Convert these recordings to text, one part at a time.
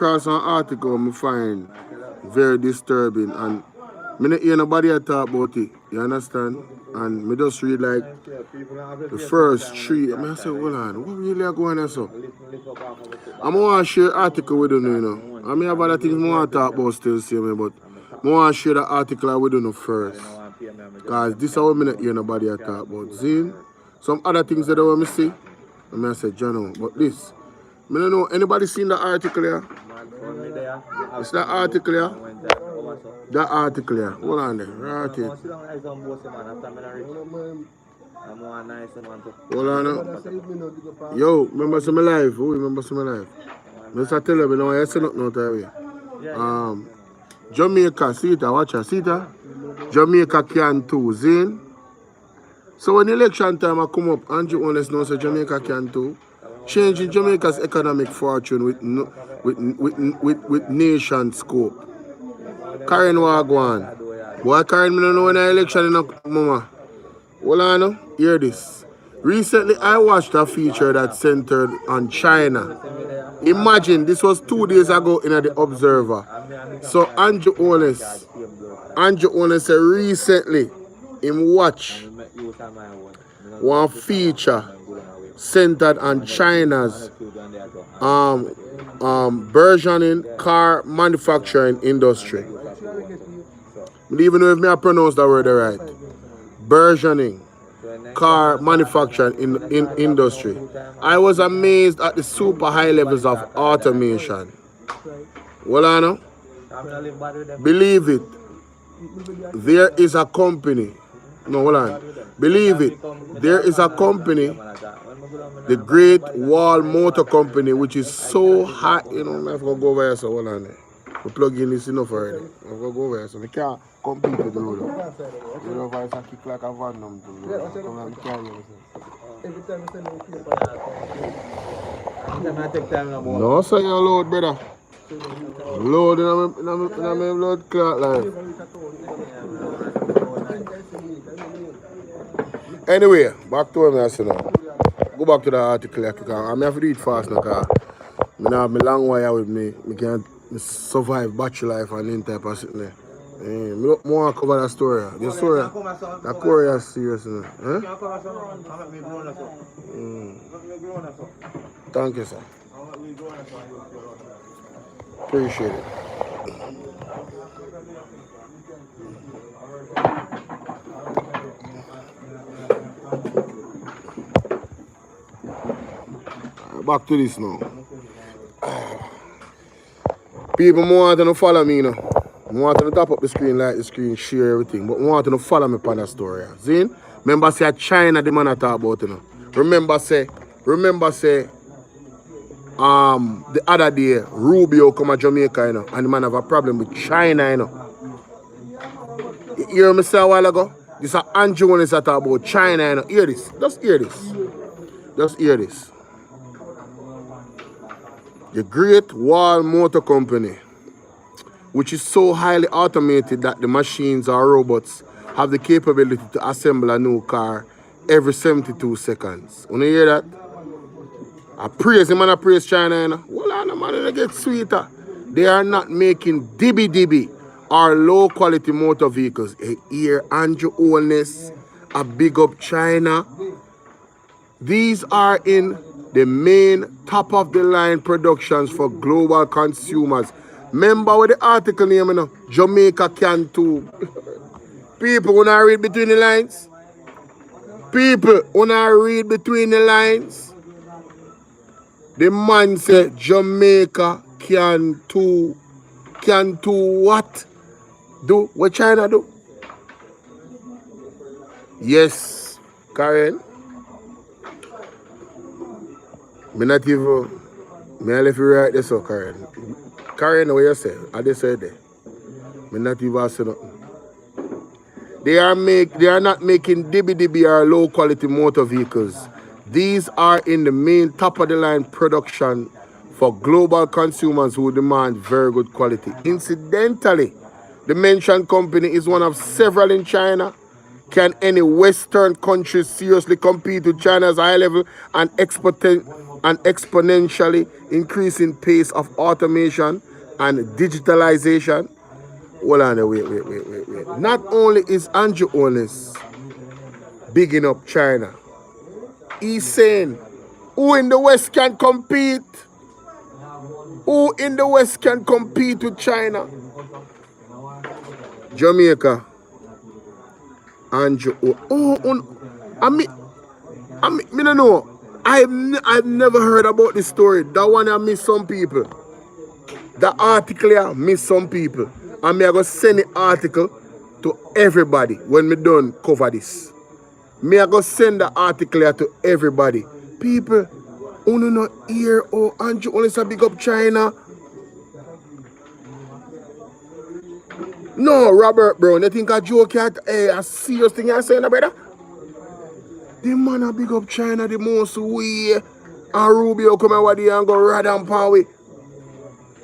across an article I find very disturbing and me not hear nobody talk about it. You understand? And me just read like the first three. I say, hold on, what really are going on so? I'm want to share article with you, I may have other things I want to talk about still, see me, but I want to share the article with you first. Because this is what me not hear nobody talk about. Zine, some other things that I want to see, I say, John, but this. I don't know, anybody seen the article here? It's that article here? That article here. Hold on there. Right here. Hold on now. Yo, remember some life? Who remember some life? Mr. Tell you, I say nothing out there. Jamaica, see it, watch her, see it? Jamaica can too, Zane. So when election time I come up, Andrew Honest knows that Jamaica can too. Changing Jamaica's economic fortune with nation scope. Karen Wagwan. Boy, Karen, me don't know when I election in a mama. Hold on, hear this. Recently, I watched a feature that centered on China. Imagine, this was 2 days ago in the Observer. So Andrew Honest said recently, him watch one feature centered on China's burgeoning car manufacturing industry. I don't even know if I pronounce that word right. Burgeoning car manufacturing in industry. I was amazed at the super high levels of automation. Well, I know. Believe it. There is a company. No, hold on. Believe it. There is a company, the Great Wall Motor Company, which is so high. You know, I have to go over here, so hold on there. We plug in this enough already. I have to go over here, so we can't compete with the road. You know, if I kick like a van, no, so you're load, brother. Load in my blood clot life. Anyway, back to him, I say now. Go back to the article. I'm have to read fast now, because I have my long wire with me. I can't survive bachelor life and any type of shit there. I want to cover that story. The story, that Korea is serious. Thank you, sir. Appreciate it. Back to this now. People want to follow me, I want to tap up the screen, like the screen, share everything. But I want to follow me on that story. See? Remember say China the man I talk about, Remember say the other day Rubio come to Jamaica, and the man have a problem with China, You hear me say a while ago? This is Andrew when talk about China, Hear this. Just hear this. Just hear this. The Great Wall Motor Company, which is so highly automated that the machines or robots have the capability to assemble a new car every 72 seconds. You hear that? I praise him and I praise China. Well, on, man, it gets sweeter. They are not making dibby or low quality motor vehicles. Here, Andrew Holness, a big up China. These are in the main top of the line productions for global consumers. Remember what the article name, Jamaica can too. People, when I read between the lines. People, when I read between the lines. The man said Jamaica can too. Can too what? Do what China do? Yes, Karen. Me not even, me left you right there, so Karen. Karen, what you say? I just said that. Me not even say nothing. They are not making dibby or low quality motor vehicles. These are in the main top of the line production for global consumers who demand very good quality. Incidentally, the mentioned company is one of several in China Can any Western country seriously compete with China's high level and exponentially increasing pace of automation and digitalization? Hold on, wait. Not only is Andrew Holness bigging up China, he's saying, who in the West can compete? Who in the West can compete with China? Jamaica. Andrew. I mean, me don't know. I've never heard about this story. That one I miss some people. The article I miss some people. And me I go send the article to everybody when me done cover this. Me I go send the article here to everybody. People, who not hear oh Andrew only say big up China. No, Robert Brown, you think a joke at a serious thing you're saying, brother? The man a big up China the most way. And Rubio come over there and go rad and power. He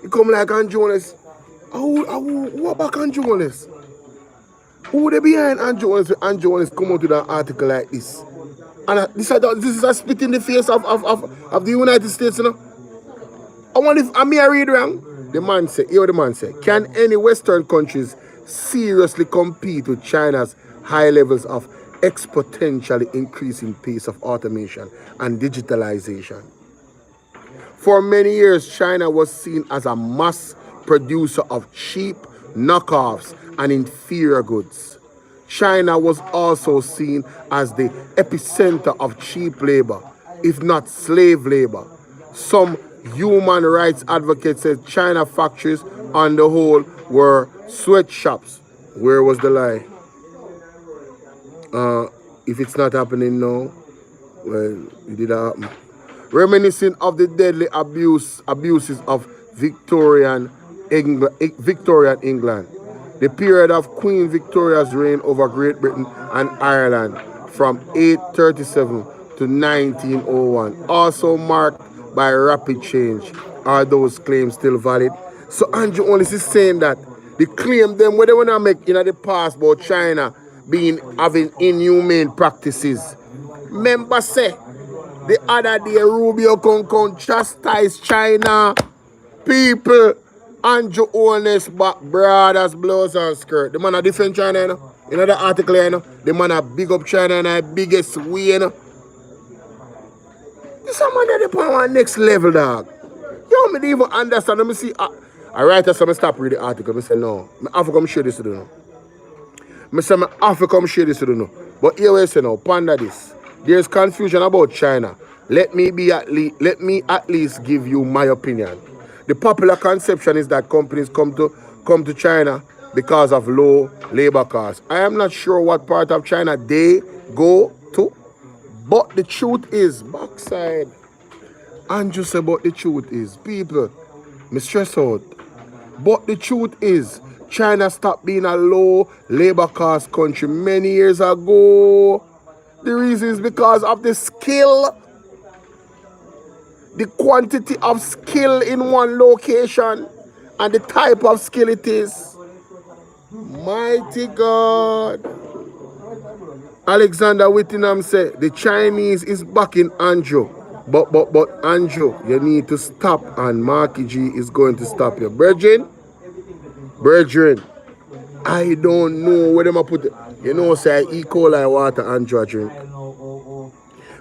come like Andrew Holness. Who back Andrew Holness? Who they behind Andrew Holness? Andrew Holness come out with an article like this. And this is a spit in the face of the United States, you know? I wonder if I read wrong. The man said, can any Western countries seriously compete with China's high levels of exponentially increasing pace of automation and digitalization? For many years, China was seen as a mass producer of cheap knockoffs and inferior goods. China was also seen as the epicenter of cheap labor, if not slave labor. Some human rights advocates said China factories on the whole were sweatshops. Where was the lie? If it's not happening now, well, it did happen. Reminiscent of the deadly abuses of Victorian England, the period of Queen Victoria's reign over Great Britain and Ireland from 837 to 1901, also marked by rapid change. Are those claims still valid? So Andrew Holness is saying that the claim them what they want to make in the past about China having inhumane practices. Remember say the other day Rubio come chastise China people. Andrew Holness back brothers, blouse and skirt. The man a defend China, you know. In the article, you know, the man a big up China in the biggest way, you know. This a man that on one next level, dog. You don't even understand. Let me see. I write us, so I stop reading the article. I say, no. I have to come share this to you know. I say, I have to come share this to you know. But here we say now, ponder this. There's confusion about China. Let me at least give you my opinion. The popular conception is that companies come to China because of low labor costs. I am not sure what part of China they go to, but the truth is, backside. Andrew said, but the truth is, people, me stress out. But the truth is, China stopped being a low labor cost country many years ago. The reason is because of the skill. The quantity of skill in one location and the type of skill it is. Mighty God. Alexander Whittingham said the Chinese is backing Andrew. But Andrew, you need to stop and Marky G is going to stop you. Brethren, I don't know where them I put it. You know, say E. coli water Andrew drink.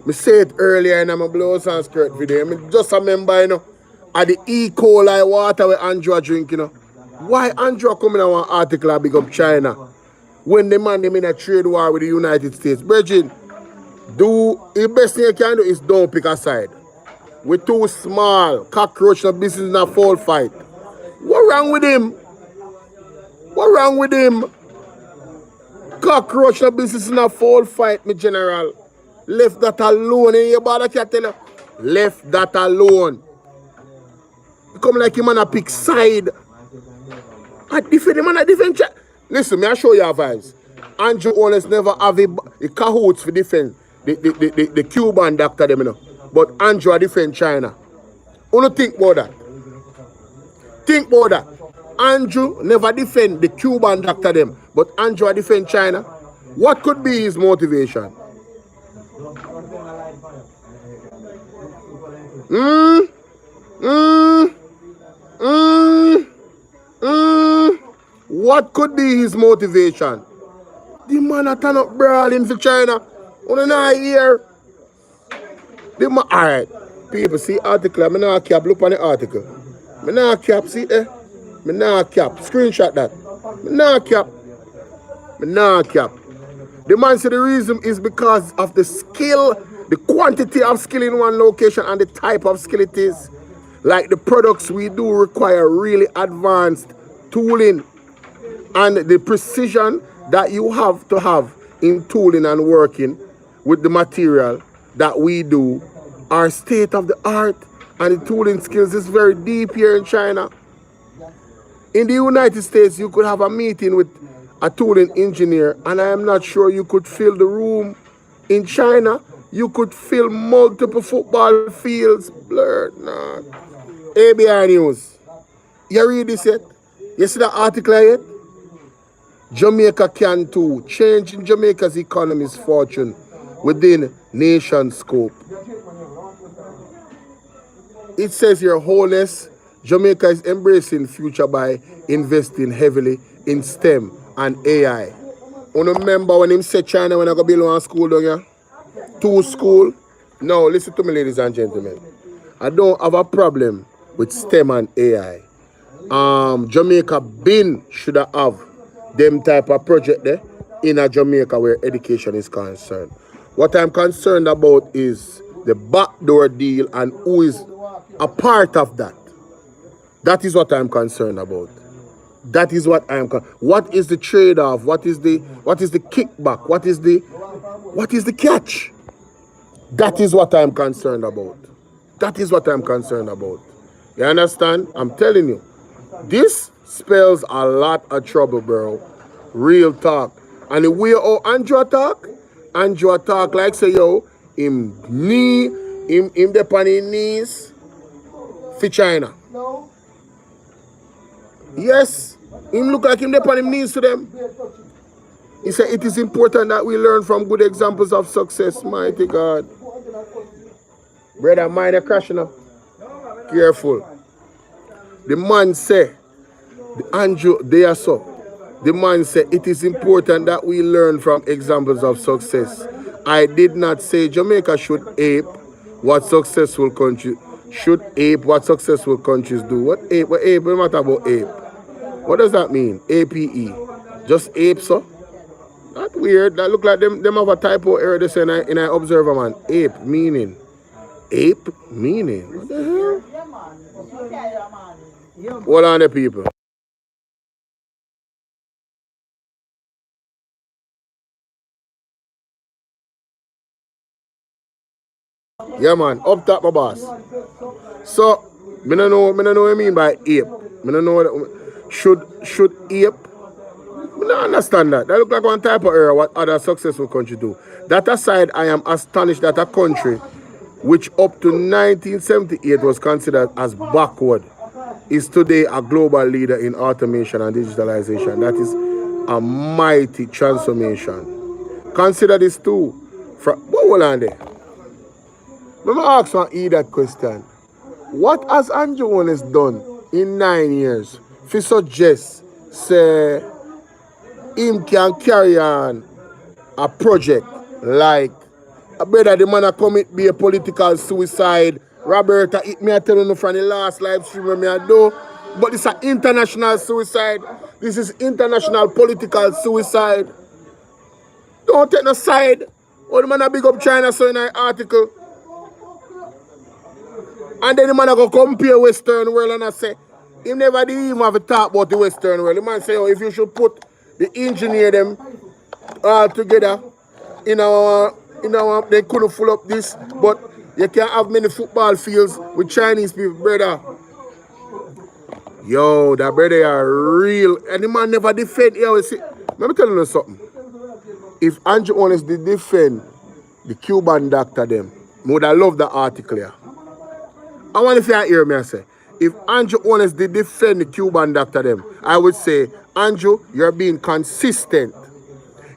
I say it earlier in my blouse and skirt video. I just remember, you know, at the E. coli water where Andrew drink, you know. Why Andrew coming on one article and big up China when the man them in a trade war with the United States? Brethren, the best thing you can do is don't pick a side. We're too small. Cockroach no business in a fall fight. What wrong with him? What wrong with him? Cockroach no business in a fall fight, my general. Left that alone, and your brother can tell you. Left that alone. You come like him on a pick side. I defend him on a different chat. Listen, me I show you our vibes. Andrew Holness never have a cahoots for defend the Cuban doctor them, you know. But Andrew a defend China. Who don't think about that? Think about that. Andrew never defend the Cuban doctor them, but Andrew a defend China. What could be his motivation? Mm, mm, mm, mm. What could be his motivation? The man a turn up brawling for China. On not here. The man, alright. People see article. I not cap. Look on the article. I not cap. See there. I not cap. Screenshot that. I not cap. I not cap. The man said the reason is because of the skill, the quantity of skill in one location and the type of skill it is. Like the products we do require really advanced tooling, and the precision that you have to have in tooling and working with the material that we do are state of the art, and the tooling skills is very deep here in China. In the United States, you could have a meeting with a tooling engineer, and I am not sure you could fill the room. In China, you could fill multiple football fields. Blurred, nah. ABI News. You read this yet? You see that article yet? Jamaica can too. Change in Jamaica's economy's fortune within nation scope. It says, Your Holiness, Jamaica is embracing future by investing heavily in STEM and AI. You remember when him said China when I go build one school down here? 2 school? No, listen to me, ladies and gentlemen. I don't have a problem with STEM and AI. Jamaica should have them type of project there in a Jamaica where education is concerned. What I'm concerned about is the backdoor deal and who is a part of that. That is what I'm concerned about. That is what what is the trade-off? What is the kickback? What is the catch? That is what I'm concerned about. That is what I'm concerned about. You understand? I'm telling you. This spells a lot of trouble, bro. Real talk. And the way how Andrew talk like say, yo, him dep on his knees for China. Yes, him look like him dep on his knees to them. He said it is important that we learn from good examples of success, mighty God. Brother, mind a crash now. Careful. The man say, Andrew, they are so. The man said it is important that we learn from examples of success. I did not say Jamaica should ape what successful countries do. What ape? What ape? What matter about ape? What does that mean? APE. Just ape, so? Not weird. That look like them have a typo error they say in I observe a man. Ape meaning. Ape meaning. What the hell? Hold on the people. Yeah, man. Up top, my boss. So, I don't know what I mean by ape. I don't know what should ape. I don't understand that. That look like one type of error what other successful countries do. That aside, I am astonished that a country which up to 1978 was considered as backward is today a global leader in automation and digitalization. That is a mighty transformation. Consider this too. Hold on there. Let me ask one E that question. What has Andrew Jones done in 9 years to suggest say him can carry on a project like a brother the man a commit be a political suicide? Roberta hit me I tell you from the last live stream me I do. But this is an international suicide. This is international political suicide. Don't take no side. Oh, the man a big up China so in an article. And then the man go compare Western world and I say, he never did even have a talk about the Western world. The man say, oh, if you should put the engineer them all together in our they couldn't full up this, but you can't have many football fields with Chinese people, brother. Yo, that brother are real. And the man never defend. Yo, see, let me tell you something. If Andrew Honest did defend the Cuban doctor them, I would have loved the article here. I want if you hear me I say, if Andrew Honest did defend the Cuban doctor them, I would say, Andrew, you're being consistent.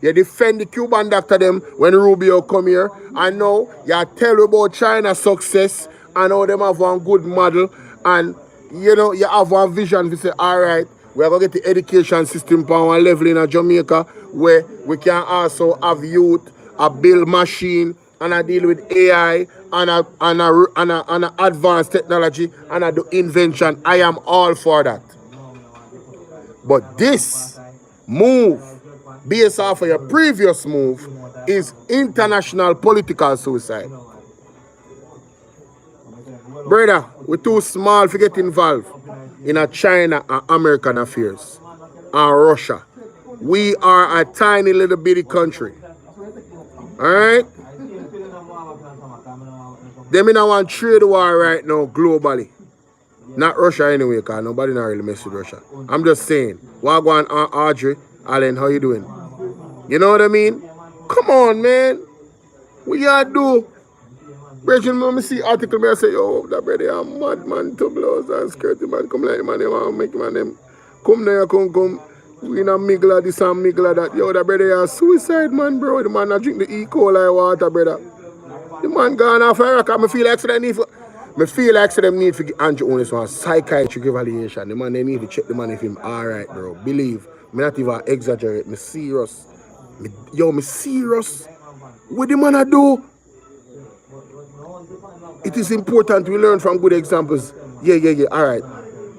You defend the Cuban doctor them when Rubio come here. And now you tell about China's success and how them have one good model. And you know, you have one vision to say, all right, we're going to get the education system on one level in Jamaica where we can also have youth, a build machine, and I deal with AI and a advanced technology and I do invention. I am all for that. But this move, based off of your previous move, is international political suicide. Brother, we're too small to get involved in a China and American affairs and Russia. We are a tiny little bitty country. Alright? They may not want trade war right now globally. Not Russia anyway, because nobody not really mess with Russia. I'm just saying. Wagwan Audrey, Allen, how you doing? You know what I mean? Come on, man. What y'all do? Brethren, when I see article, I say, yo, that brother, I'm mad, man, to blows and skirt, man. Come like, man, they want to make man, them. Come there, come. We in a migla, this and migla, that. Yo, that brother, suicide, man, bro. The man, I drink the E. coli water, brother. The man gone off a rock. I feel like them need to give Andrew Onis one psychiatric evaluation. The man, they need to check the man if him alright, bro. Believe. Me not even exaggerate. Me serious. Me serious. What the man I do? It is important we learn from good examples. Yeah. Alright.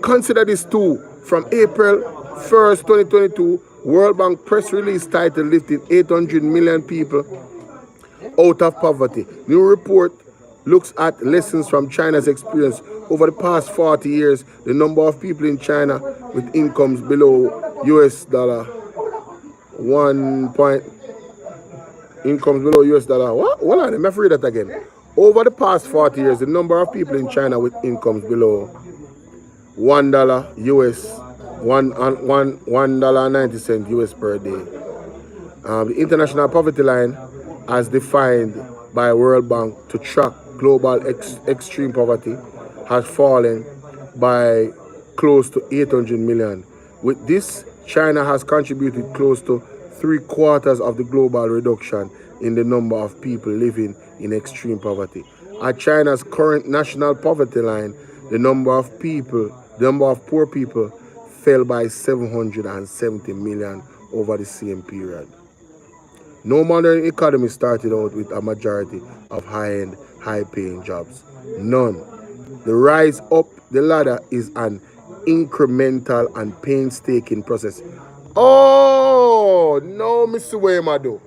Consider this too. From April 1st, 2022, World Bank press release title lifted 800 million people out of poverty. New report looks at lessons from China's experience. Over the past 40 years, the number of people in China with incomes below US dollar what? Hold on, let me read that again. Over the past 40 years, the number of people in China with incomes below $1 US, $1.90 US per day. The international poverty line, as defined by World Bank to track global extreme poverty, has fallen by close to 800 million. With this, China has contributed close to 3/4 of the global reduction in the number of people living in extreme poverty. At China's current national poverty line, the number of poor people fell by 770 million over the same period. No modern economy started out with a majority of high-end, high-paying jobs. None. The rise up the ladder is an incremental and painstaking process. Oh, no, Mr. Wemado.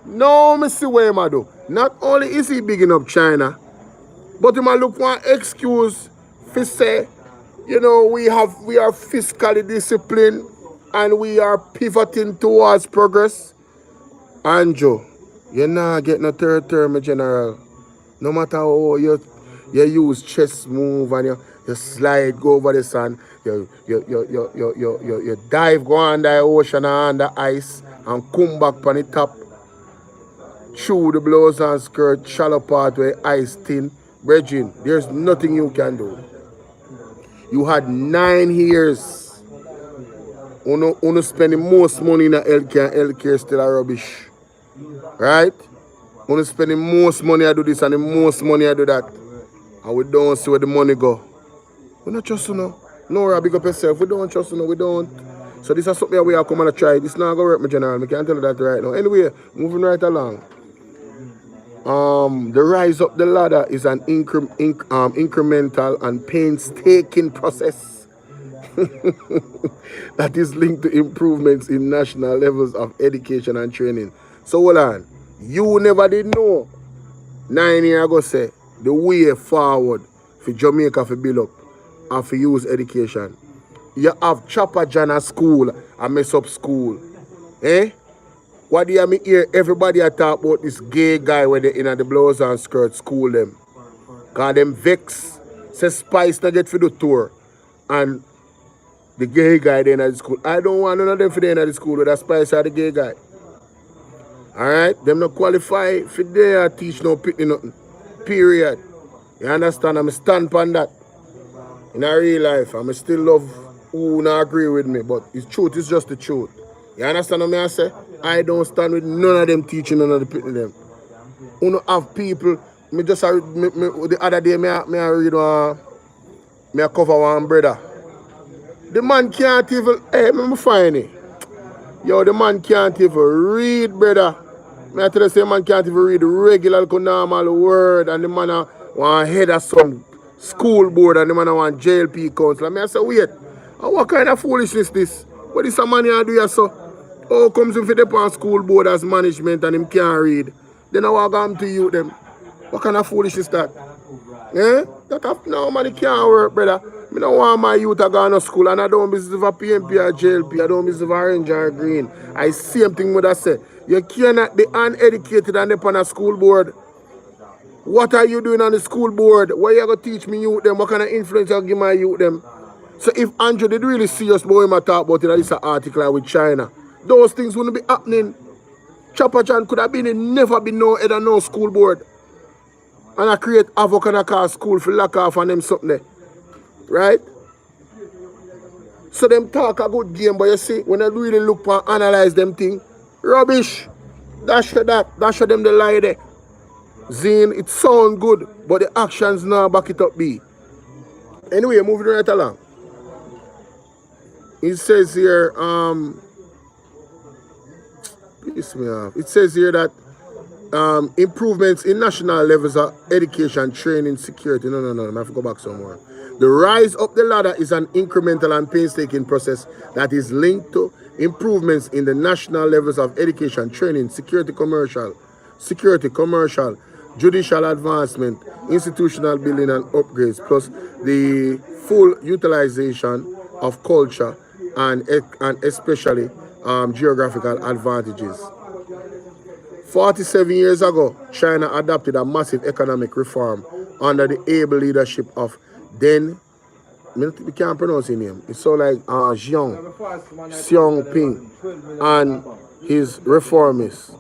No, Mr. Wemado. Not only is he bigging up China, but he might look for an excuse to say, you know, we are fiscally disciplined and we are pivoting towards progress. Andrew, you're not getting a third term, General. No matter how you use chest move and you slide, go over the sun, you dive, go under the ocean and under ice and come back on the top through the blouse and skirt, shallow part where ice thin. Brethren, there's nothing you can do. You had 9 years. Uno spending most money in the healthcare, and healthcare still a rubbish. Right? Uno spending most money I do this and the most money I do that. And we don't see where the money go. We not trust you know. No, big up yourself. We don't trust you know. We don't. So this is something we are coming to try. This not going to work, my general. I can't tell you that right now. Anyway, moving right along. The rise up the ladder is an incremental and painstaking process that is linked to improvements in national levels of education and training. So hold on. You never did know 9 years ago say the way forward for Jamaica for build up and for use education. You have Chopper John at school and mess up school. Eh? What do you mean here? Everybody talk about this gay guy where they in the blouse and skirt school them. Cause them vex. Say Spice not get for the tour. And the gay guy there in the school. I don't want none of them for there in the school with a Spice or the gay guy. Alright? Them not qualify for there teach no picking nothing. Period. You understand? I'm stand on that. In a real life, I'm still love who not agree with me, but the truth is just the truth. You understand what I say? I don't stand with none of them teaching none of the people them. You know, have people, me just the other day me I read me I cover one brother. The man can't even, hey, me find it. Yo, the man can't even read, brother. I tell you, the man can't even read the regular, normal word, and the man want head of some school board, and the man want JLP council. I say, wait, what kind of foolishness this? What is a man here do you so? Oh, comes in for the pan school board as management, and him can't read. Then I walk on to you them. What kind of foolishness that? Eh? That no man, it can't work, brother. I don't want my youth to go to school, and I don't business for PMP or JLP. I don't business for Orange or Green. I same thing what I say. You cannot be uneducated and up on a school board. What are you doing on the school board? What you going to teach me youth them? What kind of influence you give my youth them? So if Andrew did really serious boy him talk about it in this article with China, those things wouldn't be happening. Chopper John could have been never been no head of no school board. And I create havoc and I call school for lock off and them something there. Right? So them talk a good game, but you see, when I really look and analyze them thing, rubbish. That's show them the lie there. Zine, it sound good, but the actions now back it up be. Anyway, moving right along. It says here, piss me off. It says here that improvements in national levels of education, training, security. No, I have to go back somewhere. The rise up the ladder is an incremental and painstaking process that is linked to improvements in the national levels of education, training, security, commercial, judicial advancement, institutional building and upgrades, plus the full utilization of culture and especially geographical advantages. 47 years ago, China adopted a massive economic reform under the able leadership of then, we can't pronounce his name, it's so like Xiong Ping and his reformists.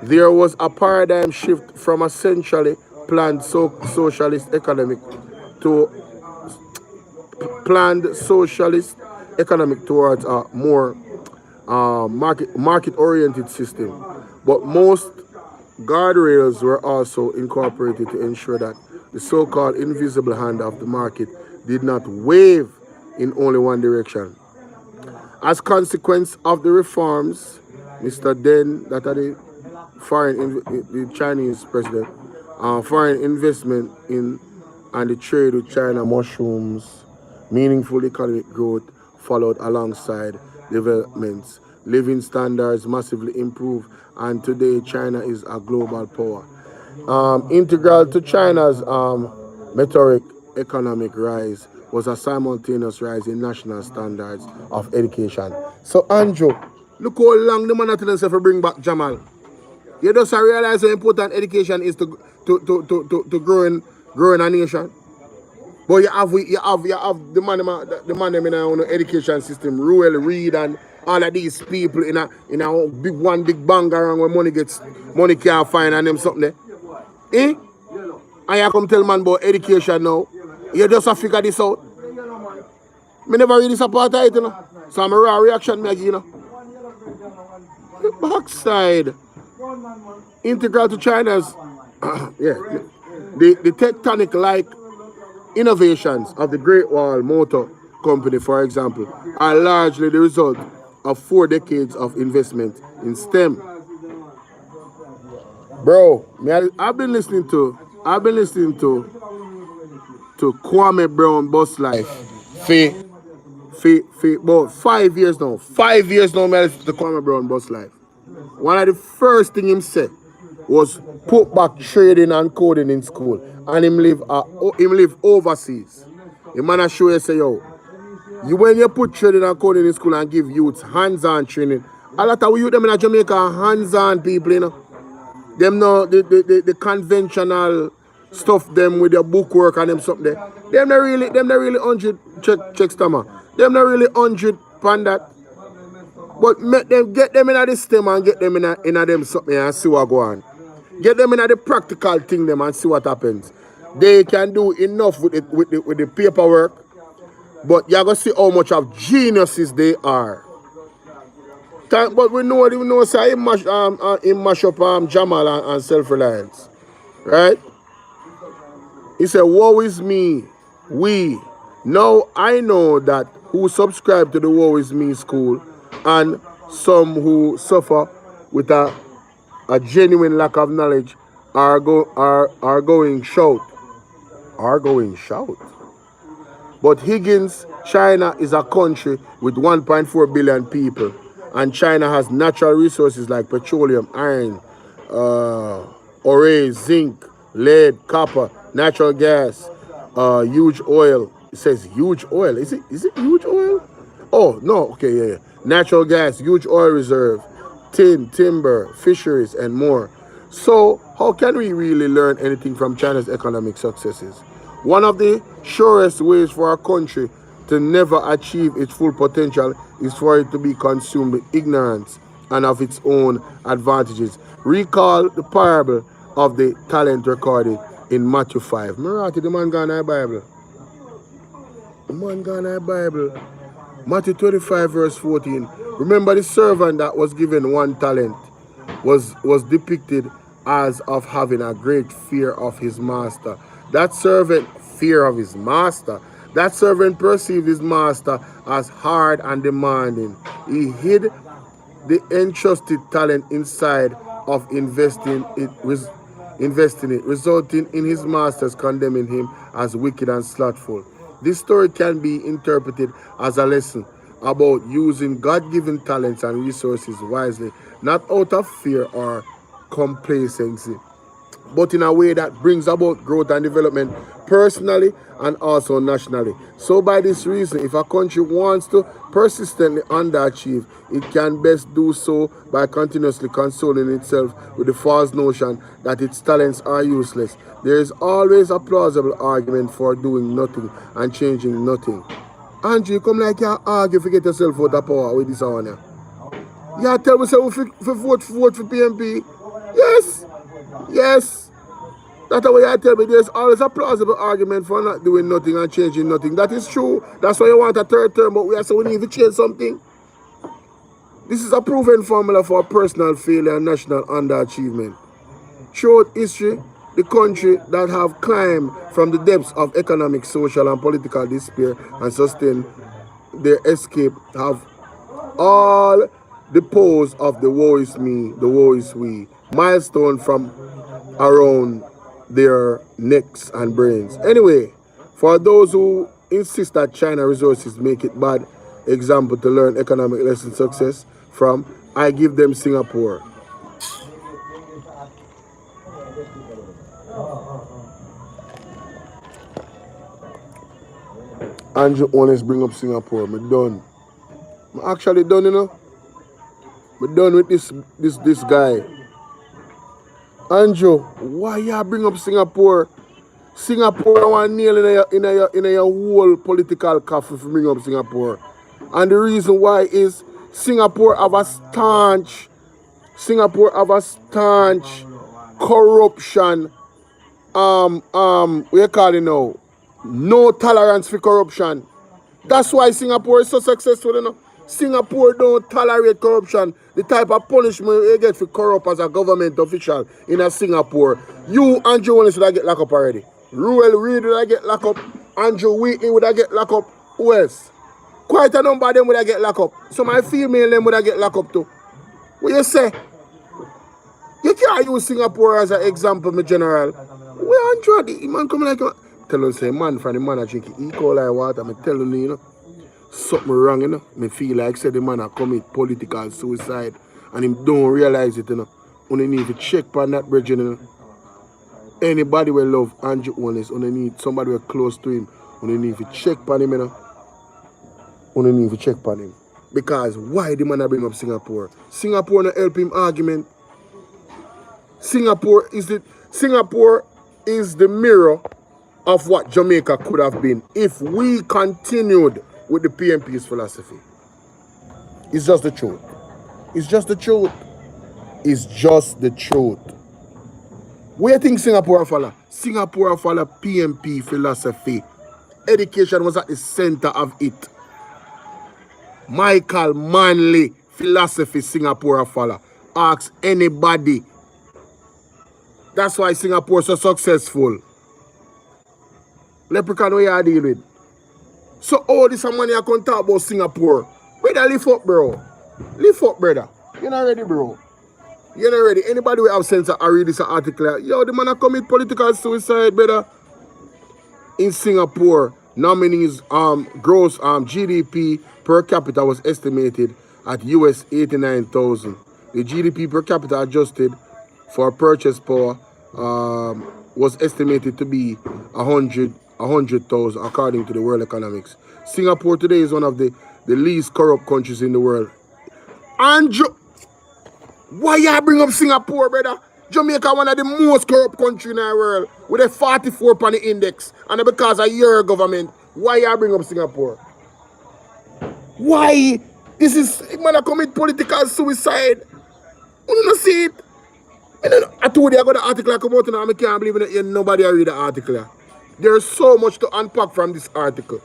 There was a paradigm shift from a centrally planned socialist economic to towards a more market-oriented system. But most guardrails were also incorporated to ensure that the so-called invisible hand of the market did not wave in only one direction. As a consequence of the reforms, Mr. Deng, that are the Chinese president, foreign investment in and the trade with China mushrooms, meaningful economic growth followed alongside developments. Living standards massively improved, and today China is a global power. Integral to China's rhetoric economic rise was a simultaneous rise in national standards of education. So Andrew, look how long the man tell himself to bring back Jamal. You just realize how important education is to growing a nation. But you have the man in our education system, Ruel Reed and all of these people in a big bang around where money can't find and them something there. Eh? And you come tell man about education now. You just have to figure this out. Me never really support it, you know. So I'm a raw reaction, me, you know. The backside. Integral to China's the tectonic-like innovations of the Great Wall Motor Company, for example, are largely the result of 4 decades of investment in STEM. Bro, I've been listening to Kwame Brown Bus Life for about 5 years now. 5 years now, I listen to Kwame Brown Bus Life. One of the first things him said was put back trading and coding in school, and him live overseas. The man show you say, yo, when you put trading and coding in school and give youths hands-on training, a lot of youth them in Jamaica are hands-on people, you know. Them know the conventional stuff them with their bookwork and them something there. Them not really 100 check stammer. Them not really 100 pan that. But get them in the STEM and get them in them something and see what go on. Get them in the practical thing them and see what happens. They can do enough with the paperwork, but you're going to see how much of geniuses they are. But we know, say he mash up Jamal and self-reliance. Right? He said, woe is me, we. Now I know that who subscribe to the woe is me school and some who suffer with a genuine lack of knowledge are going shout. Are going shout. But Higgins, China is a country with 1.4 billion people, and China has natural resources like petroleum, iron, ore, zinc, lead, copper, natural gas, huge oil. It says huge oil. Is it huge oil? Oh, no. Okay, yeah. Natural gas, huge oil reserve, tin, timber, fisheries, and more. So, how can we really learn anything from China's economic successes? One of the surest ways for a country to never achieve its full potential is for it to be consumed with ignorance and of its own advantages. Recall the parable of the talent recorded in Matthew 5. Mirati, the man gone in the Bible. The man gone in the Bible. Matthew 25 verse 14. Remember the servant that was given 1 talent was depicted as of having a great fear of his master. That servant fear of his master. That servant perceived his master as hard and demanding. He hid the entrusted talent inside of investing it, resulting in his masters condemning him as wicked and slothful. This story can be interpreted as a lesson about using God-given talents and resources wisely, not out of fear or complacency, but in a way that brings about growth and development personally and also nationally. So by this reason, if a country wants to persistently underachieve, it can best do so by continuously consoling itself with the false notion that its talents are useless. There is always a plausible argument for doing nothing and changing nothing. Andrew, you come like you argue to get yourself out of power with this one. You tell me so if vote for PMP. Yes. Yes. That's the way I tell me. There's always a plausible argument for not doing nothing and changing nothing. That is true. That's why you want a third term, but we are saying we need to change something. This is a proven formula for personal failure and national underachievement. Throughout history, the country that have climbed from the depths of economic, social, and political despair and sustained their escape have all the pose of the woe is me, the woe is we, milestone from around their necks and brains. Anyway, for those who insist that China resources make it bad example to learn economic lesson success from, I give them Singapore. Andrew always bring up Singapore. Me done. I'm actually done, you know. Me done with this guy. Andrew, why you bring up Singapore? Singapore one nail in a whole political coffee for bring up Singapore. And the reason why is Singapore have a staunch corruption. We call it now. No tolerance for corruption. That's why Singapore is so successful, you know. Singapore don't tolerate corruption. The type of punishment you get for corrupt as a government official in a Singapore. You, Andrew Willis, would have get locked up already. Ruel Reid would have get locked up. Andrew Wheatley would have get locked up. Who else? Quite a number of them would have get locked up. So my female them would have get locked up too. What you say? You can't use Singapore as an example, my general. Where Andrew, the man come like a... Tell us, say, man, from the man I drink E. coli water, I'm telling you, you know. Something wrong, you know. Me feel like said the man I commit political suicide and him don't realize it, you know. Only need to check on that bridge, you know. Anybody will love Andrew Honest, only need somebody will close to him. Only need to check on him, you know. Only need to check on him. Because why the man I bring up Singapore? Singapore not help him argument. Singapore is the mirror of what Jamaica could have been if we continued with the PMP's philosophy. It's just the truth. It's just the truth. It's just the truth. Where do you think Singapore follow? Singapore follow PMP philosophy. Education was at the center of it. Michael Manley philosophy Singapore follow. Ask anybody. That's why Singapore so successful. Leprechaun, what you deal with? So all this money I can talk about Singapore. Brother, lift up, bro. Lift up, brother. You're not ready, bro. You're not ready. Anybody who have sense I read this article, yo, the man a commit political suicide, brother. In Singapore, nominees gross GDP per capita was estimated at US 89,000. The GDP per capita adjusted for purchase power was estimated to be 100,000 according to the World Economics. Singapore today is one of the least corrupt countries in the world. And why you bring up Singapore, brother? Jamaica one of the most corrupt countries in the world with a 44 on the index, and because of your government, why you bring up Singapore? Why? This is man a commit political suicide. You don't see it. I told you I got the article come out now. I can't believe it. Nobody read the article. There's so much to unpack from this article.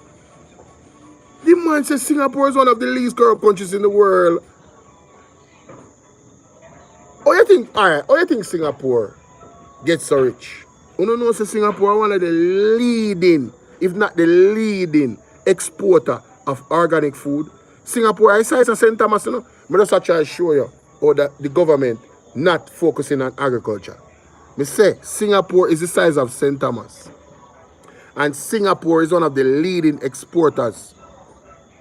The man says Singapore is one of the least corrupt countries in the world. How you think, alright, how you think Singapore gets so rich? You don't know Singapore is one of the leading, if not the leading, exporter of organic food. Singapore is size of St. Thomas, you know. I'm just try to show you how the government not focusing on agriculture. I say Singapore is the size of St. Thomas. And Singapore is one of the leading exporters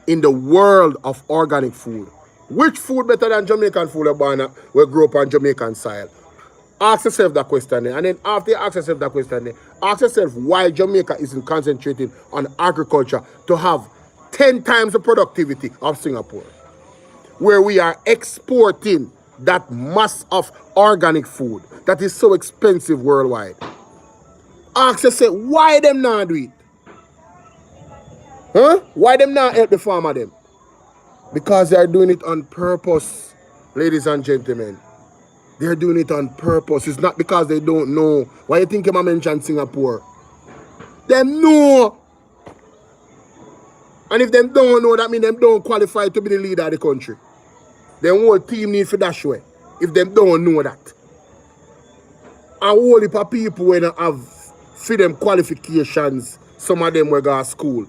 in the world of organic food. Which food better than Jamaican food we grew up on Jamaican soil? Ask yourself that question there. And then after you ask yourself that question there, ask yourself why Jamaica isn't concentrating on agriculture to have 10 times the productivity of Singapore, where we are exporting that mass of organic food that is so expensive worldwide. Ask yourself why them not do it? Huh? Why them not help the farmer them? Because they are doing it on purpose, ladies and gentlemen. They are doing it on purpose. It's not because they don't know. Why you think I mentioned Singapore? Them know. And if them don't know, that means them don't qualify to be the leader of the country. Them whole team need for dash way. If them don't know that. And whole heap of people when have for them qualifications, some of them will go to school.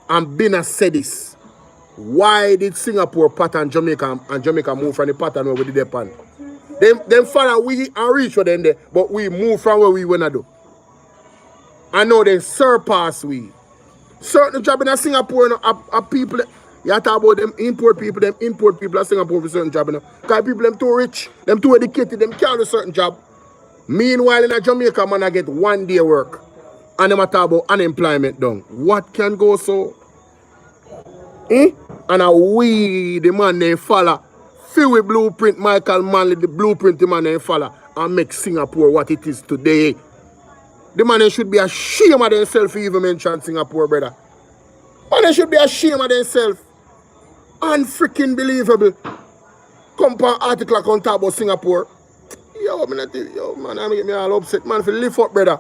And Bina said this. Why did Singapore pattern Jamaica and Jamaica move from the pattern where we did the pan? Them follow we and reach for them there, but we move from where we wanna do. I know they surpass we. Certain job in Singapore, you know, are people, you talk about them import people in Singapore for certain job, you know. Because people them too rich, them too educated, them can't do certain job. Meanwhile in Jamaica, man, I get 1 day work. And them talk about unemployment done. What can go so? And we, the man, they follow. Fill with blueprint, Michael Manley, the blueprint, the man, they follow. And make Singapore what it is today. The man, they should be ashamed of themselves for even mention Singapore, brother. Man, they should be ashamed of themselves. Unfreaking believable. Come for an article can talk about Singapore. Yo, man, I make me all upset. Man, for lift up, brother.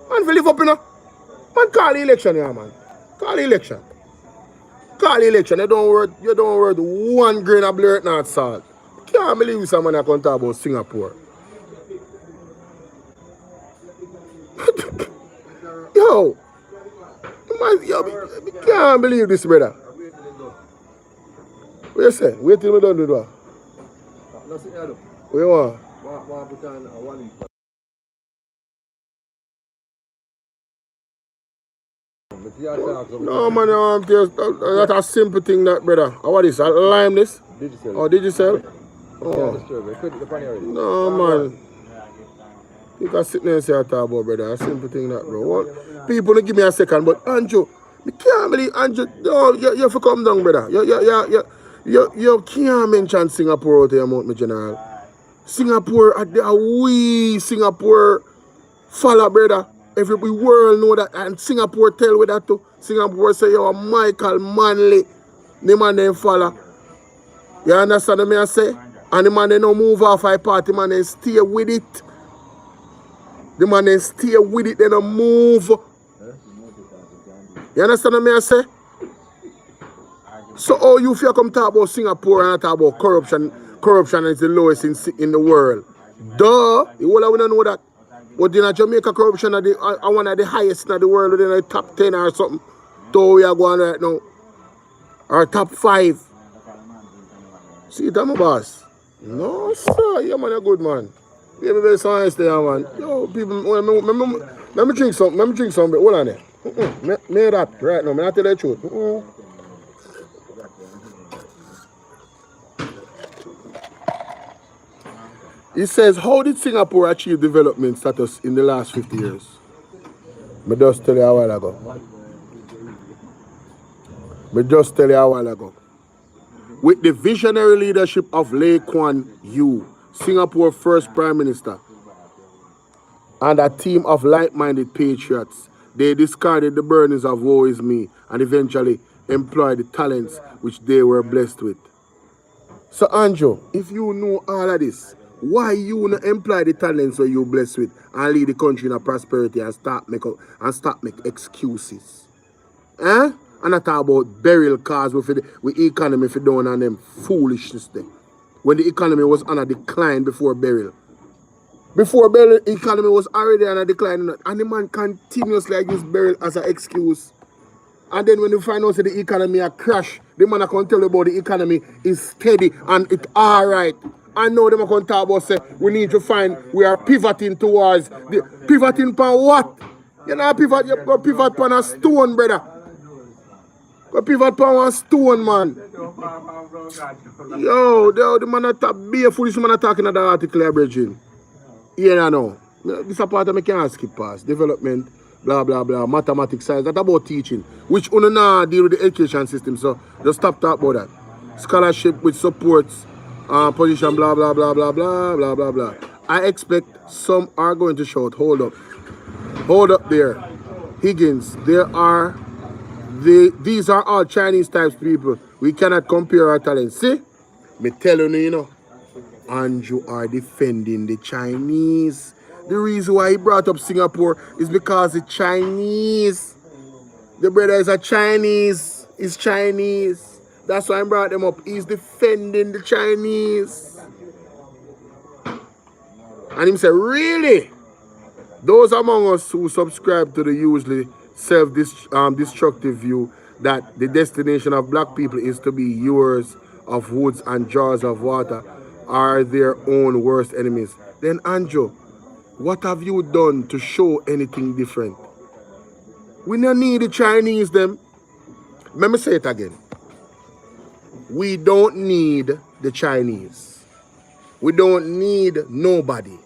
Man, for lift up, you know. Man, call the election, yeah, man. Call the election. Call the election. You don't worth 1 grain of blurt not salt. Can't believe someone that can talk about Singapore. Yo, man, I can't believe this, brother. What you say? Wait till we done do that. What you want? No, man, that's a simple thing, that, brother. What is that? Lime this? Digital. Oh, digital? Oh. No, man. You can sit there and say I talk about, brother. A simple thing, that, bro. What? People don't give me a second, but Andrew, I can't believe, Andrew, no, you have to come down, brother. You can't mention Singapore out there, my general. Singapore, we Singapore follow, brother. Every world know that, and Singapore tell with that too. Singapore say, yo, Michael Manley, the man they follow. You understand what I say? And the man they don't move off a party, man they stay with it. The man they stay with it, they don't move. You understand what I say? So oh, you feel come talk about Singapore and talk about corruption. Corruption is the lowest in the world. Duh, you all we don't know that. But in Jamaica, corruption are one of the highest in the world, within the top 10 or something. So we are going right now. Or top 5. See that, my boss? No, sir. Yeah, man, you're good, man. Yeah, baby, so nice there, man. Yo, people, let me drink some. Let me drink some. Hold on there. Me that right now. Me not tell the truth. It says, how did Singapore achieve development status in the last 50 years? Me just tell you a while ago. With the visionary leadership of Lee Kuan Yew, Singapore's first Prime Minister, and a team of like-minded patriots, they discarded the burdens of woe is me and eventually employed the talents which they were blessed with. So Andrew, if you know all of this, why you not employ the talents that you blessed with and lead the country in a prosperity and stop make excuses? Eh? And not talk about burial cars with economy if you don't on them foolishness there. When the economy was on a decline before burial. Before burial, economy was already on a decline, and the man continuously use burial as an excuse. And then when you find out that the economy a crash, the man can tell you about the economy is steady and it's alright. And now they can talk about say we need to find we are pivoting towards pivoting upon what? You know pivot, you go pivot upon a stone, brother. Go pivot upon one stone, man. Yo, the man that be a foolish man talking at the article, Bridging. Yeah, no. This is a part of me can't skip past. Development, blah, blah, blah, mathematics, science. That's about teaching. Which you not deal with the education system. So just stop talking about that. Scholarship which supports position, blah, blah, blah, blah, blah, blah, blah, blah. I expect some are going to shout, hold up. Hold up there. Higgins, these are all Chinese types people. We cannot compare our talents. See? Me telling you, you know. Andrew are defending the Chinese. The reason why he brought up Singapore is because the Chinese. The brother is a Chinese. He's Chinese. That's why I brought them up. He's defending the Chinese. And he said, really? Those among us who subscribe to the usually self-destructive view that the destination of black people is to be hewers of woods and jars of water are their own worst enemies. Then Andrew, what have you done to show anything different? We don't need the Chinese them. Let me say it again. We don't need the Chinese. We don't need nobody.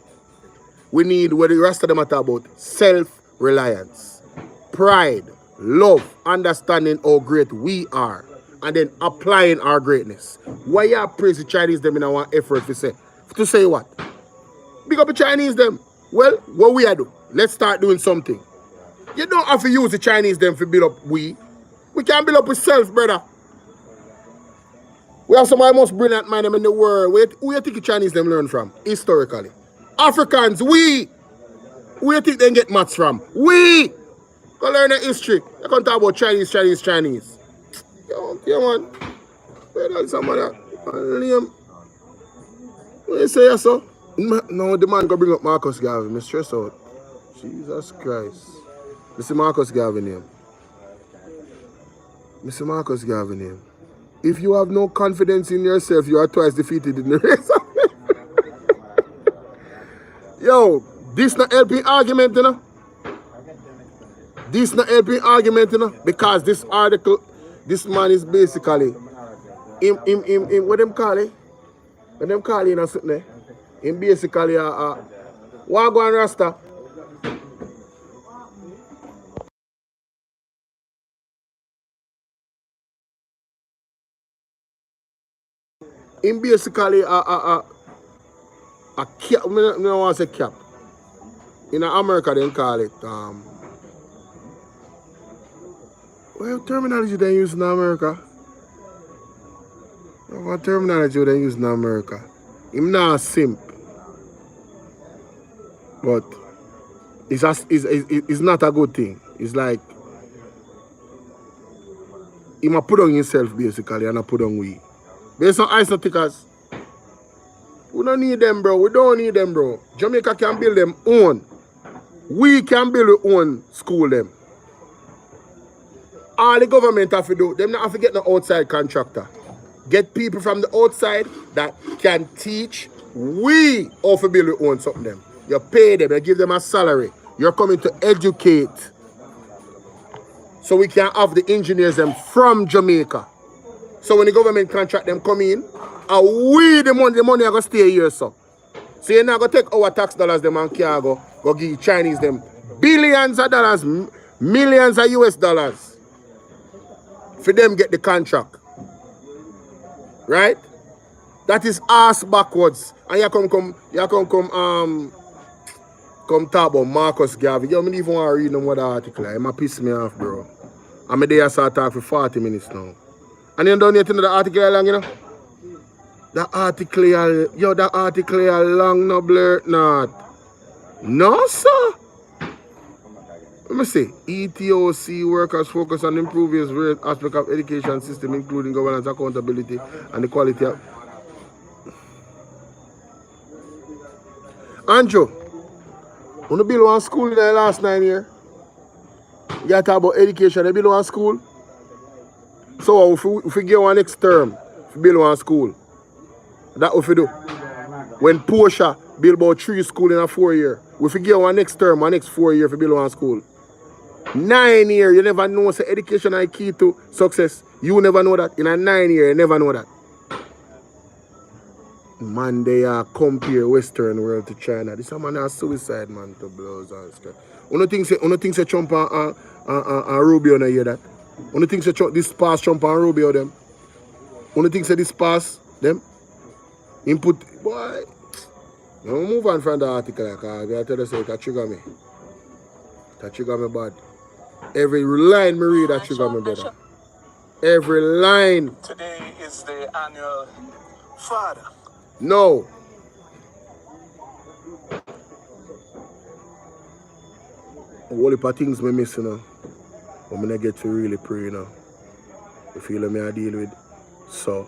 We need what the rest of them are talking about. Self-reliance. Pride. Love. Understanding how great we are. And then applying our greatness. Why you praise the Chinese them in our effort to say? To say what? Big up the Chinese them. Well, what we are doing? Let's start doing something. You don't have to use the Chinese them to build up we. We can build up with self, brother. We have some of the most brilliant minds in the world. Who do you think the Chinese them learn from? Historically. Africans, we. Who do you think they get maths from? We. Go learn the history. You can't talk about Chinese. Yo, man. Where does somebody Liam? What you say, so? No, the man go bring up Marcus Garvey. Me stress out. Jesus Christ. Mr. Marcus Garvey name. Mr. Marcus Garvey name. If you have no confidence in yourself, you are twice defeated in the race. Yo, this not helping argument, you know? This not helping argument, you know? Because this article, this man is basically, what them call it? What them call it, something there? Him basically, Wagwan Rasta. Him basically, a cap, I don't want to say cap. In America, they call it, well, terminology they use in America. What terminology they use in America? Him not a simp. But it's not a good thing. It's like, He might put on himself basically and I put on we. Based on ice tickers. We don't need them, bro. We don't need them, bro. Jamaica can build them own. We can build our own school them. All the government have to do, them not have to get no outside contractor. Get people from the outside that can teach we how to build our own something them. You pay them, you give them a salary. You're coming to educate. So we can have the engineers them from Jamaica. So when the government contract them come in, and we the money are gonna stay here, so. So you're not gonna take our tax dollars them and can go give Chinese them billions of dollars, millions of US dollars. For them get the contract. Right? That is ass backwards. And you come talk about Marcus Garvey. You don't even want to read no more the article. It might piss me off, bro. I'm there I start talking for 40 minutes now. And you don't need to know the article long, you know? That article long, no blur, not. No, sir. Let me see. ETOC workers focus on improving various aspects of education system, including governance, accountability, and the quality of... Andrew, when you build one school in the last 9 years, you talk about education, you build one school. So if we get one next term, if you build one school, that's what we do. When Porsche build about 3 schools in a 4 year, if we get one next term, one next 4 years, if you build one school. 9 years, you never know, so education is key to success. You never know that. In a 9 year, you never know that. Man, they compare Western world to China. This man is suicide, man, to blows and stuff. One thing say Trump and Rubio, no hear that. One thing say this pass Trump and Rubio them. One thing say this pass them. Input, boy. Now move on from the article, because I tell you, say, that trigger me. That trigger me bad. Every line me read, that trigger me, brother. Every line. Today is the annual Father. No. A whole heap of things me miss, you know. But I get to really pray, you know. You feel me I deal with. So,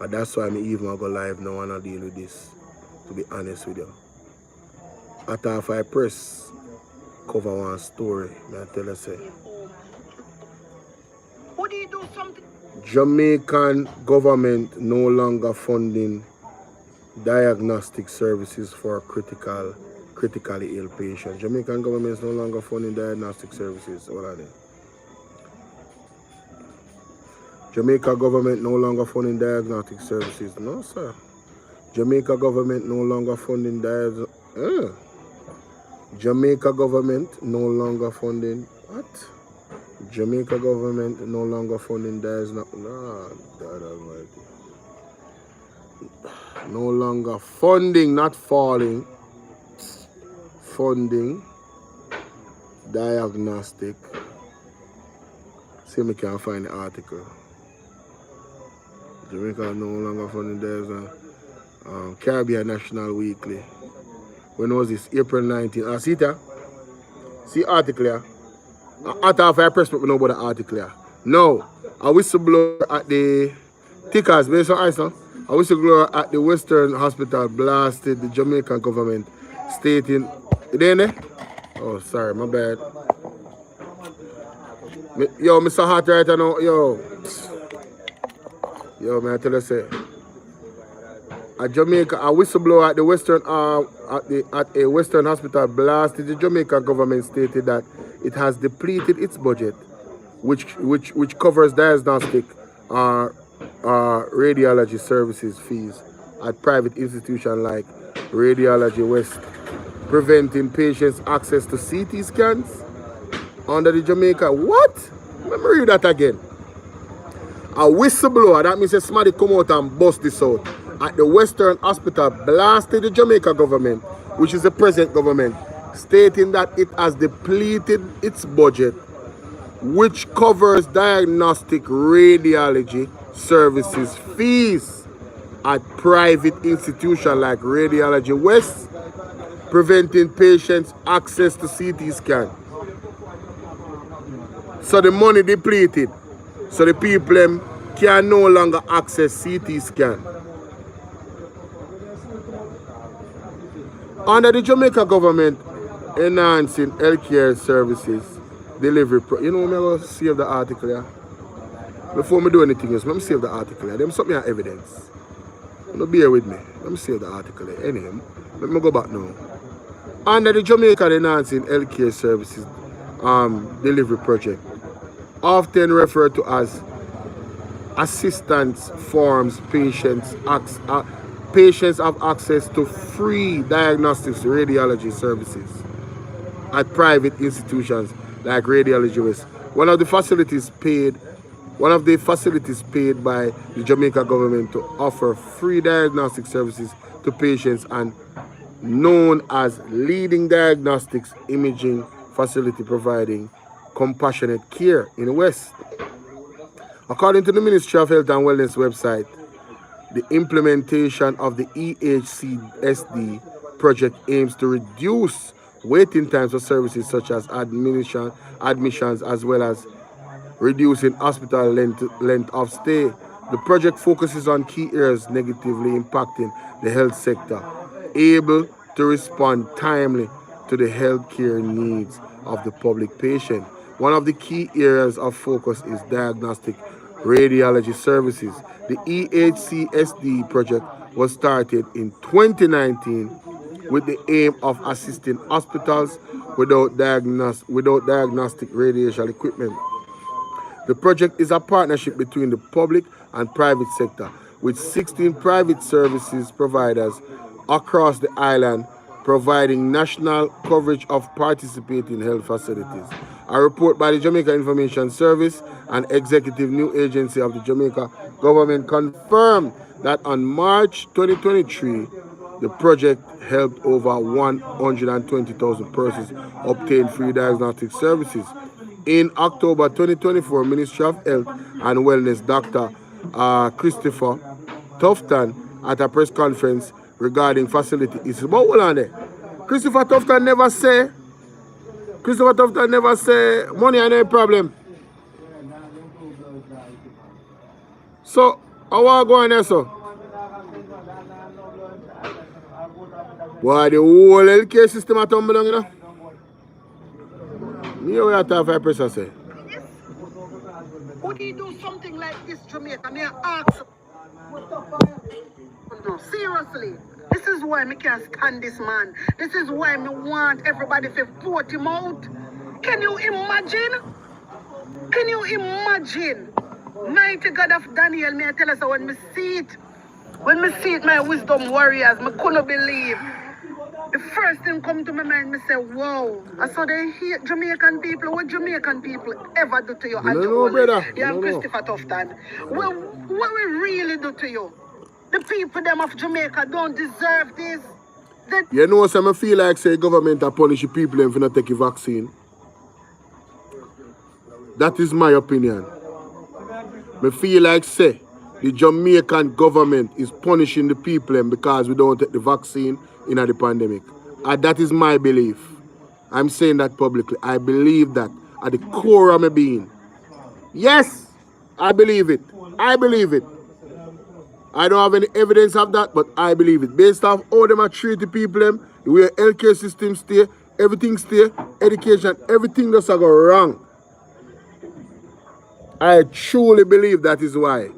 and that's why I even go live now and I deal with this. To be honest with you. After if I press cover one story, I tell you say. Who do you do something? Jamaican government no longer funding diagnostic services for critically ill patients. Jamaican government is no longer funding diagnostic services. What are they? Jamaica government no longer funding diagnostic services. No, sir. Jamaica government no longer funding Jamaica government no longer funding what? Jamaica government no longer funding diagnostic. No, God Almighty. No longer funding, not falling. Funding diagnostic. See if I can find the article. Jamaica no longer funding diagnostic. Caribbean National Weekly. When was this? April 19th. See it? See article here? After I press but we know about the article here. No. A whistleblower at the Tickers, based on ice, no? A whistleblower at the Western Hospital blasted the Jamaican government, stating... You there? Oh, sorry, my bad. Yo, Mr. Hart right now. Yo, man, I tell you, say. A whistleblower at the at a Western hospital blasted the Jamaican government, stated that it has depleted its budget, which covers diagnostic radiology services fees at private institutions like Radiology West, preventing patients access to CT scans under the Jamaica. What? Let me read that again. A whistleblower, that means somebody come out and bust this out, at the Western Hospital blasted the Jamaica government, which is the present government, stating that it has depleted its budget, which covers diagnostic radiology services fees at private institutions like Radiology West, preventing patients access to CT scan. So the money depleted. So the people them can no longer access CT scan. Under the Jamaica government enhancing healthcare services delivery. You know, I'm going to save the article here. Before I do anything else, let me save the article here. Them something of evidence. Don't bear with me. Let me save the article here. Anyway, let me go back now. Under the Jamaica enhancing healthcare services delivery project, often referred to as assistance forms, patients have access to free diagnostics radiology services at private institutions like Radiology West. One of the facilities paid by the Jamaica government to offer free diagnostic services to patients and known as leading diagnostics imaging facility providing compassionate care in the West. According to the Ministry of Health and Wellness website, the implementation of the EHCSD project aims to reduce waiting times for services such as admissions as well as reducing hospital length of stay. The project focuses on key areas negatively impacting the health sector, able to respond timely to the healthcare needs of the public patient. One of the key areas of focus is diagnostic radiology services. The EHCSD project was started in 2019 with the aim of assisting hospitals without diagnostic radiation equipment. The project is a partnership between the public and private sector, with 16 private services providers across the island providing national coverage of participating health facilities. A report by the Jamaica Information Service, an executive new agency of the Jamaica government, confirmed that on March 2023, the project helped over 120,000 persons obtain free diagnostic services. In October 2024, Ministry of Health and Wellness Dr. Christopher Tufton at a press conference regarding facility issues. But hold on there. Christopher Tufton never say money ain't a problem. So I want to go on there, so. Why the whole healthcare system at tumble down, you know? Me how you talk 5% say. Would he do something like this, Jamaica? May I ask? No, seriously. This is why I can't stand this man. This is why I want everybody to vote him out. Can you imagine? Can you imagine? Mighty God of Daniel, may I tell us when we see it, my wisdom warriors, I couldn't believe. The first thing come to my mind, me say, wow. I saw they hate Jamaican people. What Jamaican people ever do to you? You know, brother. You and Christopher Tufton. What we really do to you? The people them of Jamaica don't deserve this. You know, so I feel like say government are punishing people if not take a vaccine. That is my opinion. I feel like say the Jamaican government is punishing the people because we don't take the vaccine in the pandemic. And that is my belief. I'm saying that publicly. I believe that at the core of my being. Yes, I believe it. I believe it. I don't have any evidence of that, but I believe it. Based off how them are treating people, the way healthcare system stay, everything stay, education, everything does go wrong. I truly believe that is why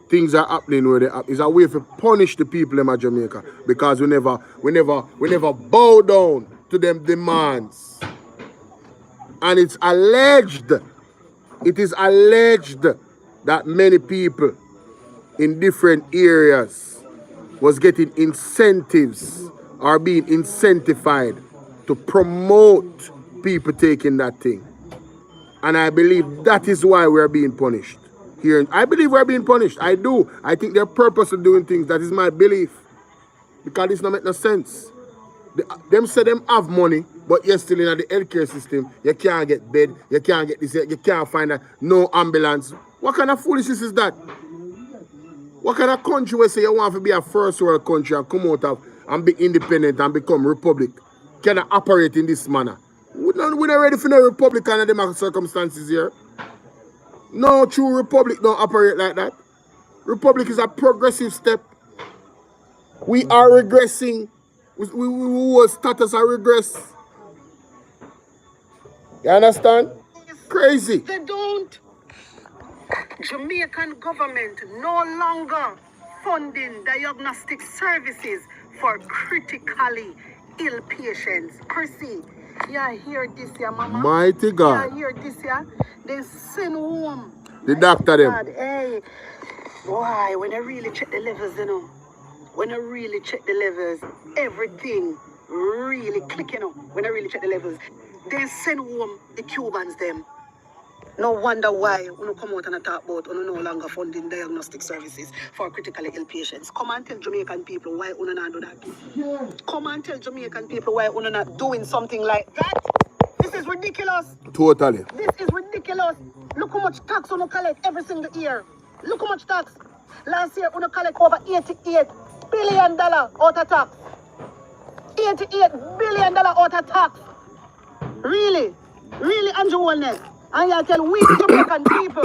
things are happening where they are. It's a way to punish the people in Jamaica because we never bow down to them demands. And it is alleged that many people in different areas was getting incentives or being incentivized to promote people taking that thing. And I believe that is why we're being punished. Here, I believe we're being punished. I do. I think they're purposely doing things. That is my belief. Because this don't make no sense. Them say them have money, but you're still in the healthcare system. You can't get bed. You can't get this. You can't find no ambulance. What kind of foolishness is that? What kind of country where say you want to be a first world country and come out of and be independent and become republic? Can I operate in this manner? We're not ready for no republic under them circumstances here. No, true Republic don't operate like that. Republic is a progressive step. We are regressing. We will status a regress. You understand? Crazy. They don't. Jamaican government no longer funding diagnostic services for critically ill patients. Chrissy, yeah, hear this, yeah, mama. Mighty God. Yeah, hear this, yeah. They send home. The doctor them. God, hey, why? When I really check the levels, you know. When I really check the levels, everything really clicking, you know. When I really check the levels, they send home the Cubans them. No wonder why when you come out and talk about no longer funding diagnostic services for critically ill patients. Come and tell Jamaican people why you not do that. Come and tell Jamaican people why you not doing something like that. This is ridiculous. Totally. This is ridiculous. Look how much tax you collect every single year. Look how much tax. Last year you collect over $88 billion out of tax. $88 billion out of tax. Really? Really, Andrew Wellness? And you tell we Jamaican people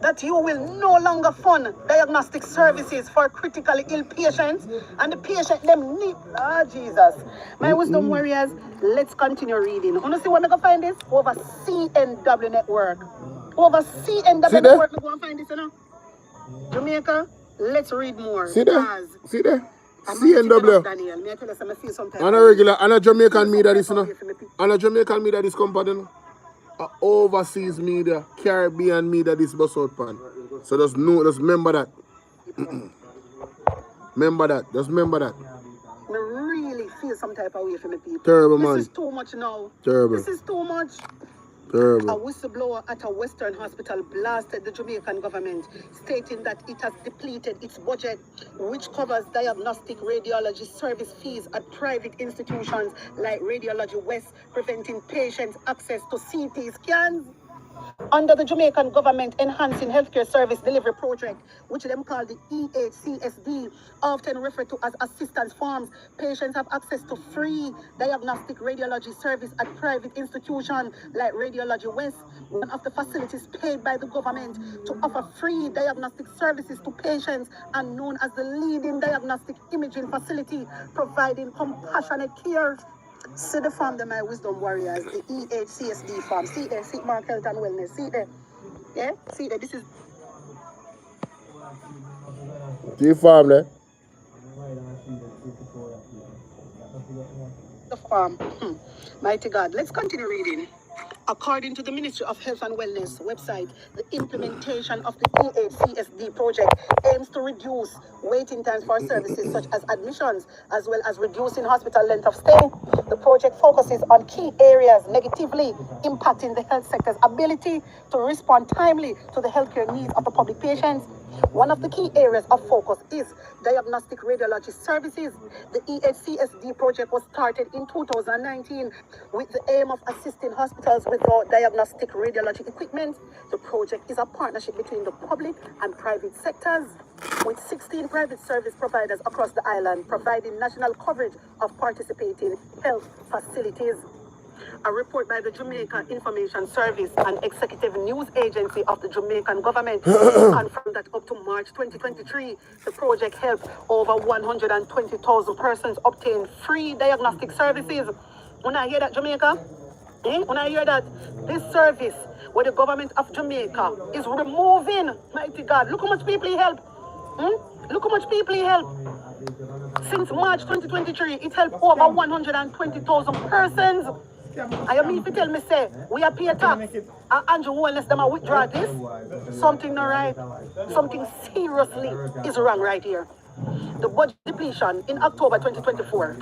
that you will no longer fund diagnostic services for critically ill patients and the patient them need. Ah, Jesus. My wisdom warriors, let's continue reading. You want to see where I go find this? Over CNW Network. Over CNW Network, we go and find this, you know? Jamaica, let's read more. See there? See there? I'm CNW. Daniel. May I tell you some, I feel sometimes. And a regular, and a Jamaican media this, you know. And a Jamaican media this company, you know. A overseas media, Caribbean media this bus out pan. So just remember that. Remember that. Just remember that. I really feel some type of way from the people. Terrible, man. This is too much now. Terrible. This is too much. Terrible. A whistleblower at a Western hospital blasted the Jamaican government, stating that it has depleted its budget, which covers diagnostic radiology service fees at private institutions like Radiology West, preventing patients access to CT scans. Under the Jamaican government Enhancing Healthcare Service Delivery Project, which them call the EHCSD, often referred to as assistance forms, patients have access to free diagnostic radiology service at private institutions like Radiology West, one of the facilities paid by the government to offer free diagnostic services to patients and known as the leading diagnostic imaging facility, providing compassionate care. See the farm, my wisdom warriors, the EHCSD farm. See there, see Mark Health and Wellness. See there. Yeah? See there, this is the farm there. The farm. Mighty God. Let's continue reading. According to the Ministry of Health and Wellness website, the implementation of the EHCSD project aims to reduce waiting times for services such as admissions, as well as reducing hospital length of stay. The project focuses on key areas negatively impacting the health sector's ability to respond timely to the healthcare needs of the public patients. One of the key areas of focus is diagnostic radiology services. The EHCSD project was started in 2019 with the aim of assisting hospitals with diagnostic radiology equipment. The project is a partnership between the public and private sectors, with 16 private service providers across the island providing national coverage of participating health facilities. A report by the Jamaica Information Service and Executive News Agency of the Jamaican government confirmed that up to March 2023, the project helped over 120,000 persons obtain free diagnostic services. When I hear that, Jamaica, when I hear that, this service where the government of Jamaica is removing, mighty God, look how much people he help. Look how much people he help. Since March 2023, it helped over 120,000 persons. I mean, if you tell me, say, we are pay tax, and Andrew Wellness, them withdraw this, something not right, something seriously is wrong right here. The budget depletion in October 2024,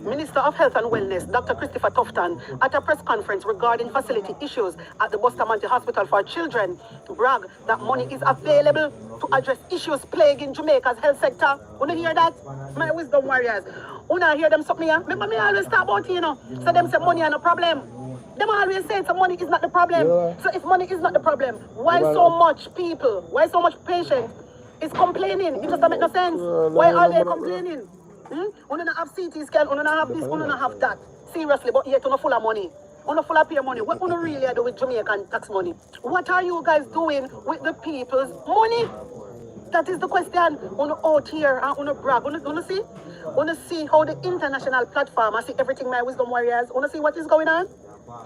Minister of Health and Wellness, Dr. Christopher Tufton, at a press conference regarding facility issues at the Bustamante Hospital for Children, bragged that money is available to address issues plaguing Jamaica's health sector. Wanna hear that? My wisdom warriors. Wanna hear them something here? Remember me always talk about, you know, so them say money are no problem. Them always say so money is not the problem. Yeah. So if money is not the problem, why so much people, why so much patients is complaining? It just don't make no sense. Why are they complaining? We don't have CT scan, we don't have this, we don't have that. Seriously, but yet you're not full of money. On a full of pay money. What on really do with Jamaican tax money? What are you guys doing with the people's money? That is the question. On out here and on brag. On see how the international platform, I see everything my wisdom warriors. On see what is going on?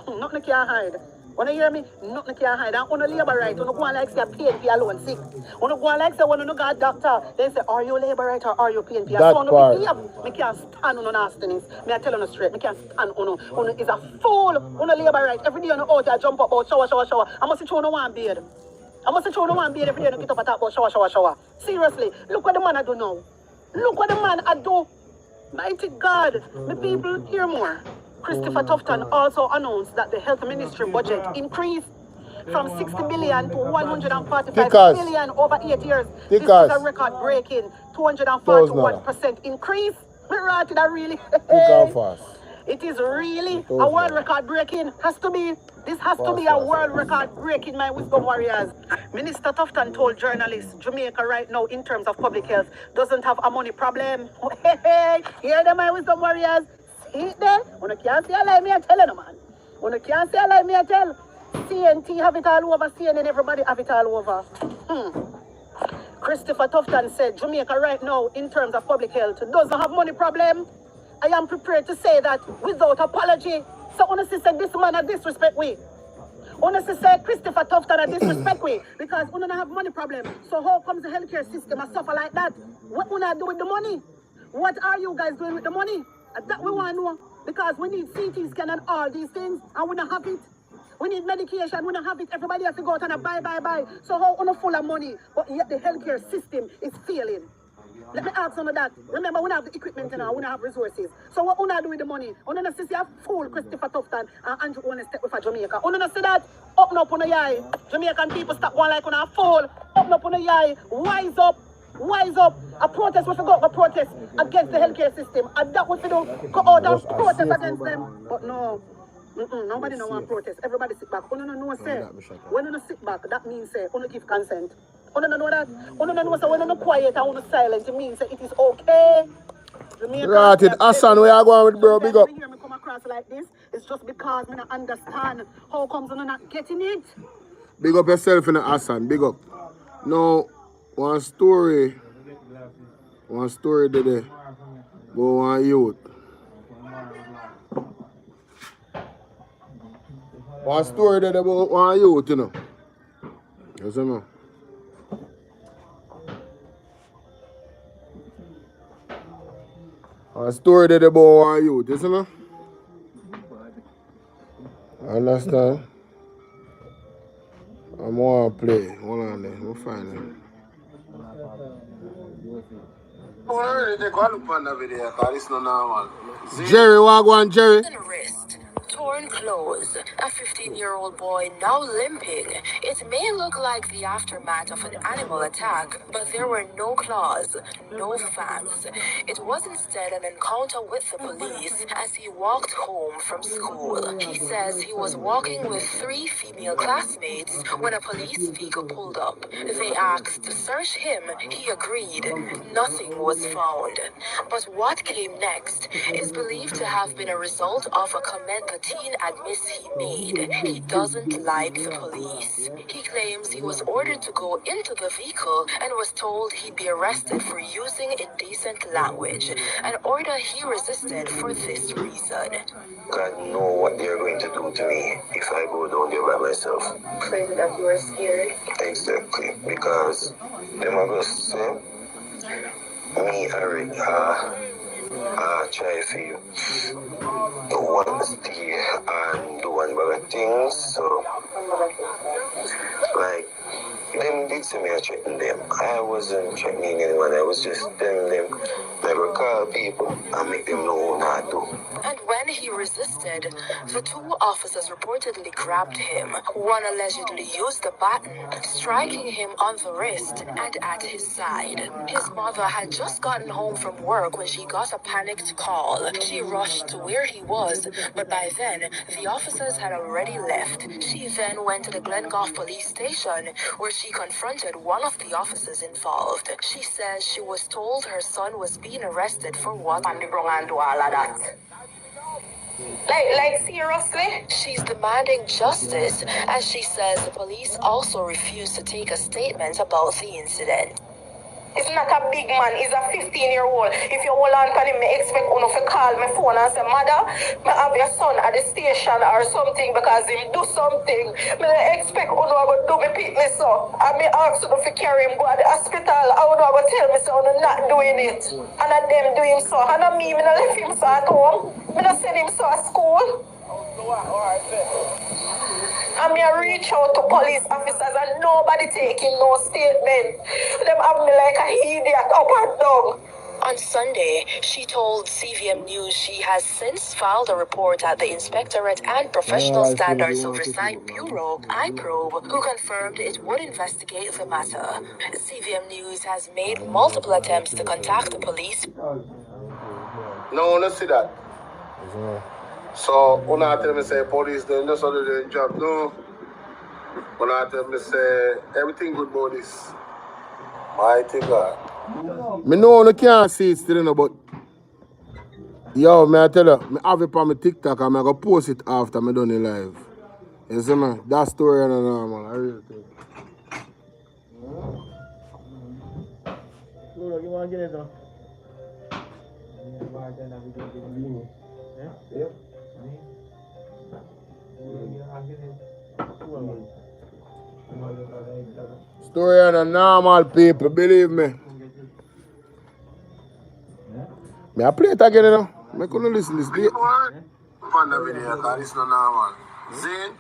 Nothing can hide. Wanna hear me? Nothing can hide. And on labor right, on go on like say PNP alone sick. On go on like say when you got doctor, they say, are you labor right or are you PNP? That so part. Me can't stand on nastiness. Me I tell you straight, me can't stand on is a fool. On labor right. Every day on out I jump up, shower. I must show no one beard. I must show no one beard every day and get up and talk about shower. Seriously, look what the man I do now. Look what the man I do. Mighty God, the people hear more. Christopher Tufton also announced that the health ministry budget increased from 60 billion to 145 billion over 8 years. This is a record-breaking 241% increase. Really? It is really a world record-breaking. This has to be a world record-breaking, my wisdom warriors. Minister Tufton told journalists, Jamaica right now, in terms of public health, doesn't have a money problem. Hey, hear them, my wisdom warriors. See it there? When you can't say a lie, me I tell you, man. When you can't say a lie, me I tell. CNT have it all over, CNN, everybody have it all over. Christopher Tufton said, Jamaica right now, in terms of public health, doesn't have money problem. I am prepared to say that without apology. So honestly say this man a disrespect we. Honestly say Christopher Tufton a disrespect we. Because we don't have money problem. So how comes the healthcare system a suffer like that? What we do with the money? What are you guys doing with the money? That we want to know. Because we need CT scan and all these things and we don't have it. We need medication, we don't have it. Everybody has to go out and buy. So how on full of money, but yet the healthcare system is failing. Let me ask some of that. Remember, we don't have the equipment now, we don't have resources. So what we do with the money? We don't see a fool Christopher Tufton and Andrew want to step with Jamaica. We don't see that. Open up on the eye. Jamaican people stop one like on a fool. Open up on the eye. Wise up. A protest, we forgot a protest against the healthcare system. And that we do go out and protest against them. But no. Nobody no want protest. Everybody sit back. When you know say, when you sit back, that means say, you give consent. You know that. You know so when you quiet and you silent, it means say it is okay. Right, it Hassan, where you going with, bro? Big up. When you hear me come across like this, it's just because I don't understand how comes you're not getting it. Big up yourself in the Hassan. Big up. Now, one story today. Go on youth. One story there about one youth, you know. You see me? One story there about one youth, you see me? Understand? I'm going to play. Hold on there. We'll find it. Jerry, what going, Jerry? Torn clothes, a 15-year-old boy now limping. It may look like the aftermath of an animal attack, but there were no claws, no fangs. It was instead an encounter with the police as he walked home from school. He says he was walking with 3 female classmates when a police vehicle pulled up. They asked to search him. He agreed. Nothing was found. But what came next is believed to have been a result of a comment the teen admits he made. He doesn't like the police. He claims he was ordered to go into the vehicle and was told he'd be arrested for using indecent language, an order he resisted for this reason. God know what they're going to do to me if I go down there by myself. Claim that you were scared? Exactly, because them are going to say, me, Eric, try for you. The one steal and do one bag of things, so like them did say me I threaten them. I wasn't threatening anyone, I was just telling them never call people and make them know what I do. And when he resisted, the 2 officers reportedly grabbed him. One allegedly used the baton, striking him on the wrist and at his side. His mother had just gotten home from work when she got a panicked call. She rushed to where he was, but by then, the officers had already left. She then went to the Glengoff police station, where she confronted one of the officers involved. She says she was told her son was being arrested for what and do all of that. Like seriously? She's demanding justice, as she says the police also refused to take a statement about the incident. It's not a big man, he's a 15-year-old. If you hold on to him, I expect you to call my phone and say, Mother, I have your son at the station or something because him do something. I expect you to do me pick me so. I may ask you to carry him go to the hospital. I would tell me so I'm not doing it. And then them doing so. And I me, I left him so at home. I send him so at school. And I reach out to police officers and nobody taking no statement. Them have me like a idiot up and down. On Sunday, she told CVM News she has since filed a report at the Inspectorate and Professional Standards Oversight Bureau, IPROBE, who confirmed it would investigate the matter. CVM News has made multiple attempts to contact the police. No, let's see that. So, when I tell me say police, then just how they do their job. No. When I tell me say everything good about this. Mighty God. Me know you can't see it still, you know, but yo, me I tell you, me have it on my TikTok and I go post it after me done it live. You see me? That story is normal, I really think. You want to get it though? Yeah? Story is normal, people, believe me. Me I play it again, you know. Me couldn't listen to this. On the video, because it's not normal. Zane?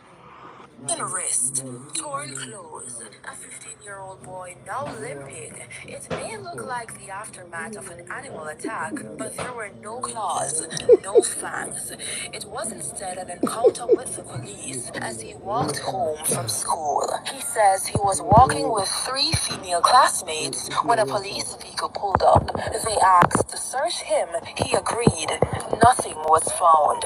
In wrist, torn clothes, a 15-year-old boy now limping. It may look like the aftermath of an animal attack, but there were no claws, no fangs. It was instead an encounter with the police as he walked home from school. He says he was walking with 3 female classmates when a police vehicle pulled up. They asked to search him. He agreed. Nothing was found.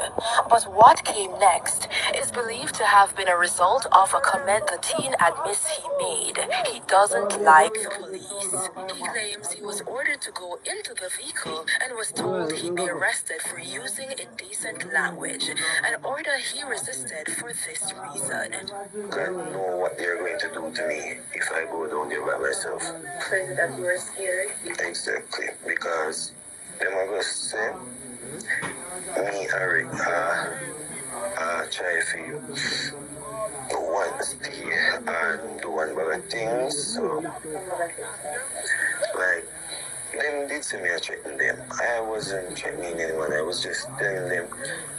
But what came next is believed to have been a result of a comment the teen admits he made. He doesn't like the police. He claims he was ordered to go into the vehicle and was told he'd be arrested for using indecent language, an order he resisted for this reason. I don't know what they're going to do to me if I go down there by myself. Claims that you were scared. Exactly, because them are going to say, me, Eric, try to do one stay and do one other things. So, like, them did see me checking them. I wasn't checking anyone, I was just telling them,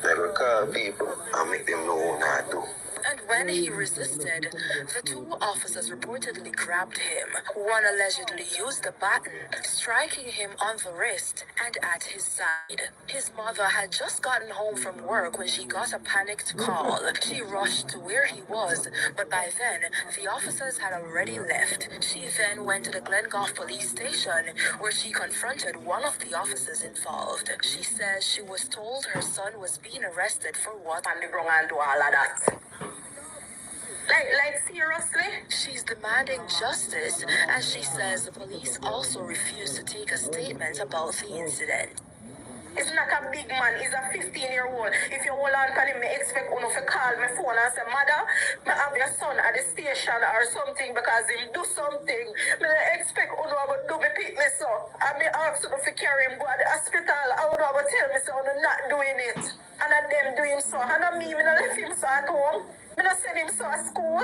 like, I call people and make them know what I do. And when he resisted, the 2 officers reportedly grabbed him. One allegedly used a baton, striking him on the wrist and at his side. His mother had just gotten home from work when she got a panicked call. She rushed to where he was, but by then, the officers had already left. She then went to the Glengoff police station, where she confronted one of the officers involved. She says she was told her son was being arrested for what on the ground and do all of that. Like seriously? She's demanding justice, as she says the police also refused to take a statement about the incident. It's not a big man, he's a 15-year-old. If you hold on to him, I expect you to call my phone and say, Mother, I have your son at the station or something because him do something. I expect you to do me pick me so. I may ask you to carry him go to the hospital. I would tell me so I'm not doing it. And then them doing so. And I me, I left him so at home. I send him so at school.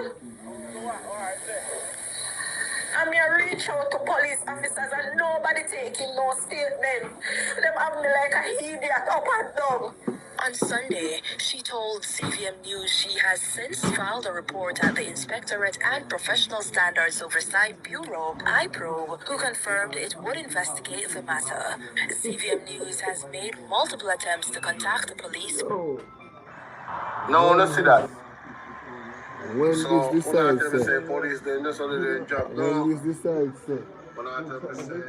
And I reach out to police officers and nobody taking no statement. Them have me like a idiot up and down. On Sunday, she told CVM News she has since filed a report at the Inspectorate and Professional Standards Oversight Bureau, IPROBE, who confirmed it would investigate the matter. CVM News has made multiple attempts to contact the police. No, let's see that. When So, this when I decide tell me say, say police, then just how they do their job. No. when this decide say, When I tell me say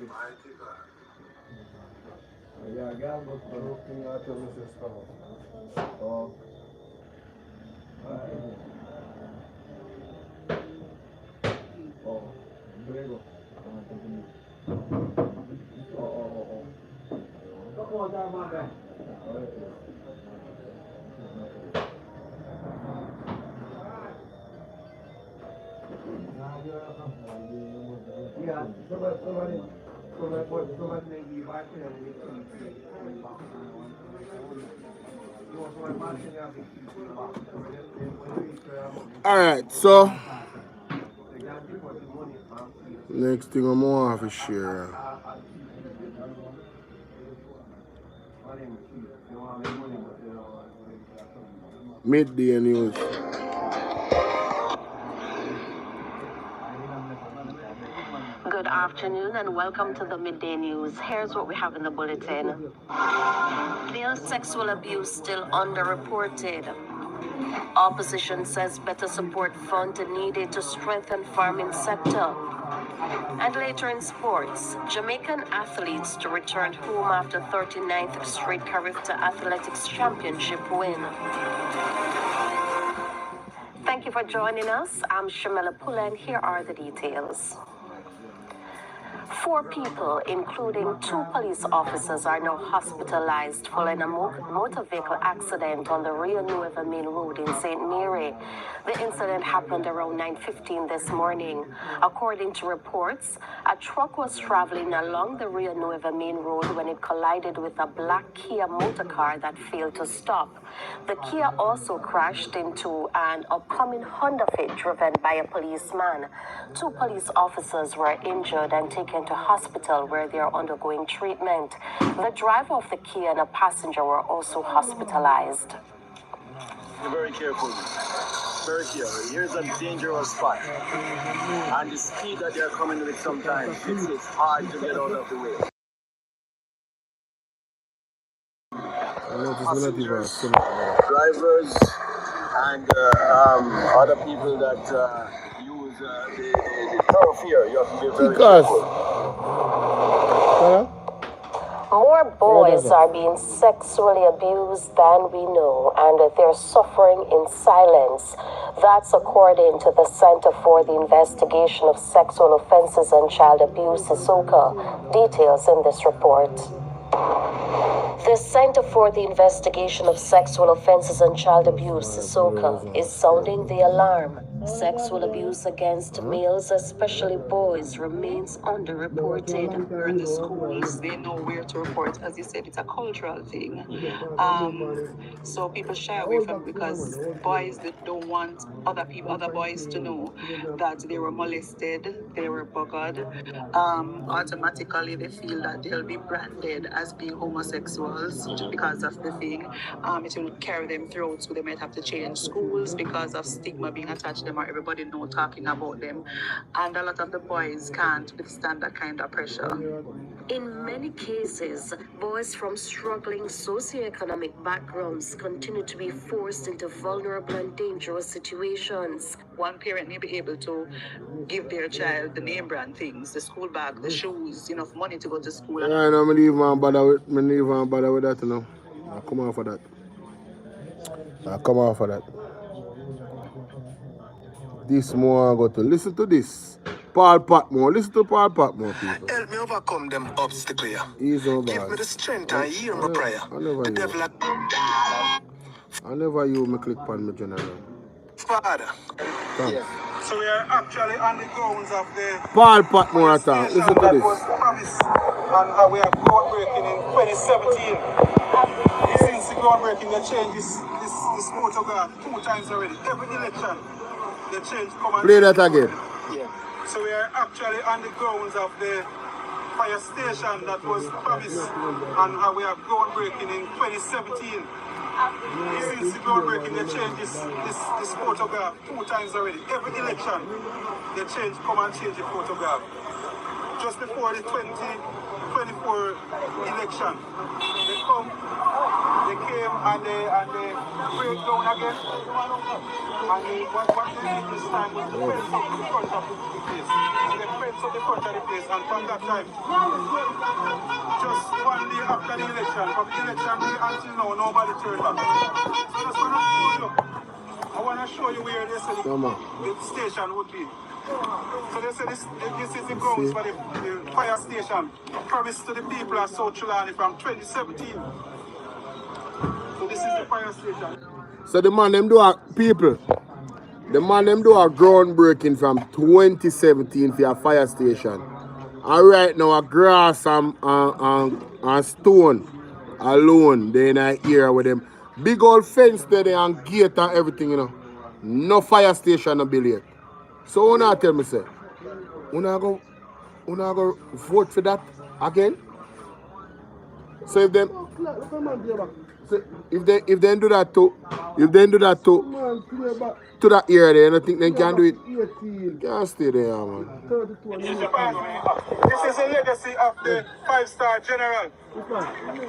mighty God. yeah, girl, but the whole thing I tell me say stop. Oh, oh, there you go. Oh, oh, oh, oh. Alright, so next thing I'm gonna have to share. Midday news. Good afternoon and welcome to the Midday News. Here's what we have in the bulletin. Male sexual abuse still underreported. Opposition says better support fund needed to strengthen farming sector. And later in sports, Jamaican athletes to return home after 39th straight Carifta Athletics Championship win. Thank you for joining us. I'm Shamela Pula and here are the details. 4 people, including 2 police officers, are now hospitalized following a motor vehicle accident on the Rio Nueva Main Road in St. Mary. The incident happened around 9:15 this morning. According to reports, a truck was traveling along the Rio Nueva Main Road when it collided with a black Kia motor car that failed to stop. The Kia also crashed into an upcoming Honda Fit driven by a policeman. 2 police officers were injured and taken to hospital where they are undergoing treatment. The driver of the Kia and a passenger were also hospitalized. Be very careful. Very careful. Here's a dangerous spot. And the speed that they're coming with sometimes, it's hard to get out of the way. Passengers, drivers, and other people that use the thoroughfare. You have to be very careful. More boys are being sexually abused than we know, and they're suffering in silence. That's according to the Center for the Investigation of Sexual Offenses and Child Abuse, SOCA. Details in this report. The Center for the Investigation of Sexual Offenses and Child Abuse, SOCA, is sounding the alarm. Sexual abuse against males, especially boys, remains underreported. In the schools, they know where to report. As you said, it's a cultural thing. So people shy away from it because boys that don't want other boys to know that they were molested, they were buggered. Automatically they feel that they'll be branded as being homosexuals because of the thing. It will carry them through, so they might have to change schools because of stigma being attached to them, or everybody know talking about them. And a lot of the boys can't withstand that kind of pressure. In many cases, boys from struggling socioeconomic backgrounds continue to be forced into vulnerable and dangerous situations. One parent may be able to give their child the name brand things, the school bag, the shoes, enough money to go to school. Yeah, I know, I leave man bother with that, you know. I come off of that. This more I got to listen to this. Paul Patmore, listen to Paul Patmore, people. Help me overcome them obstacles. He's no Give bad. me the strength and hear my prayer. The devil I never you me click on me general. Father. Thanks. So we are actually on the grounds of the Paul Patmore attack. Listen to that this. was promised, and we are groundbreaking in 2017. Since the groundbreaking, they changed this photograph 2 times already. Every election, they change. Play that again. Yeah. So we are actually on the grounds of the fire station that was promised, and we are groundbreaking in 2017. Since the groundbreaking, they changed this photograph 2 times already. Every election, they come and change the photograph. Just before the 2024 election, they came and they break down again. And what they did this time was to fence up the front of the place. So they fence up the front of the place, and from that time, just 1 day after the election, from the election day until now, nobody turned back. So I want to show you where they said the station would be. So they say this is the grounds for the fire station promised to the people of South Trelawney from 2017. So this is the fire station. So the man them do a people. The man them do a groundbreaking from 2017 for a fire station. And right now a grass and stone alone they in a area with them. Big old fence there and gate and everything, you know. No fire station no build yet. So una tell me say, una go vote for that again? So if them so if they do that to that area there, I think they can do it. Can't stay there, man. This is a legacy of the 5-star general.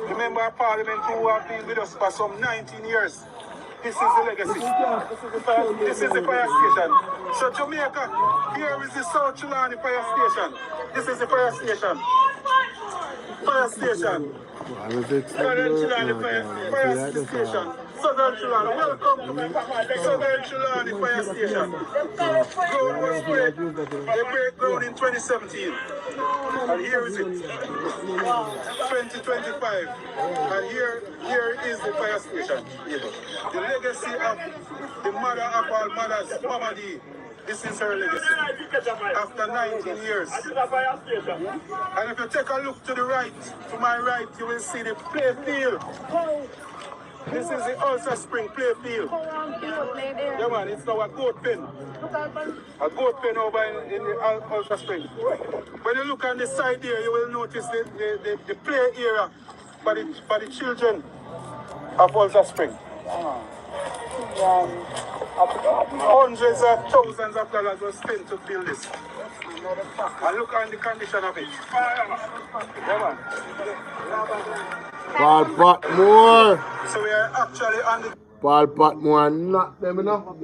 Remember Parliament who have been with us for some 19 years. This is the legacy. This is the fire station. So Jamaica, here is the South Trelawney fire station. This is the fire station. Fire station. Southern Trelawney fire station. Southern Trelawney. Welcome to Southern Trelawney fire station. Ground was break. They break ground in 2017. And here is it. 2025. And here is the fire station. The legacy of the mother of all mothers, Mama D. This is her legacy. After 19 years. And if you take a look to the right, to my right, you will see the play field. This is the Ulster Spring play field. Yeah, man, it's now a goat pen. A goat pen over in the Ulster Spring. When you look on the side there, you will notice the play area for the children of Ulster Spring. Hundreds of thousands of dollars were spent to build this. And look on the condition of it. Yeah, man. Paul Patmore. So we are actually on the... Paul Patmore not them, you know.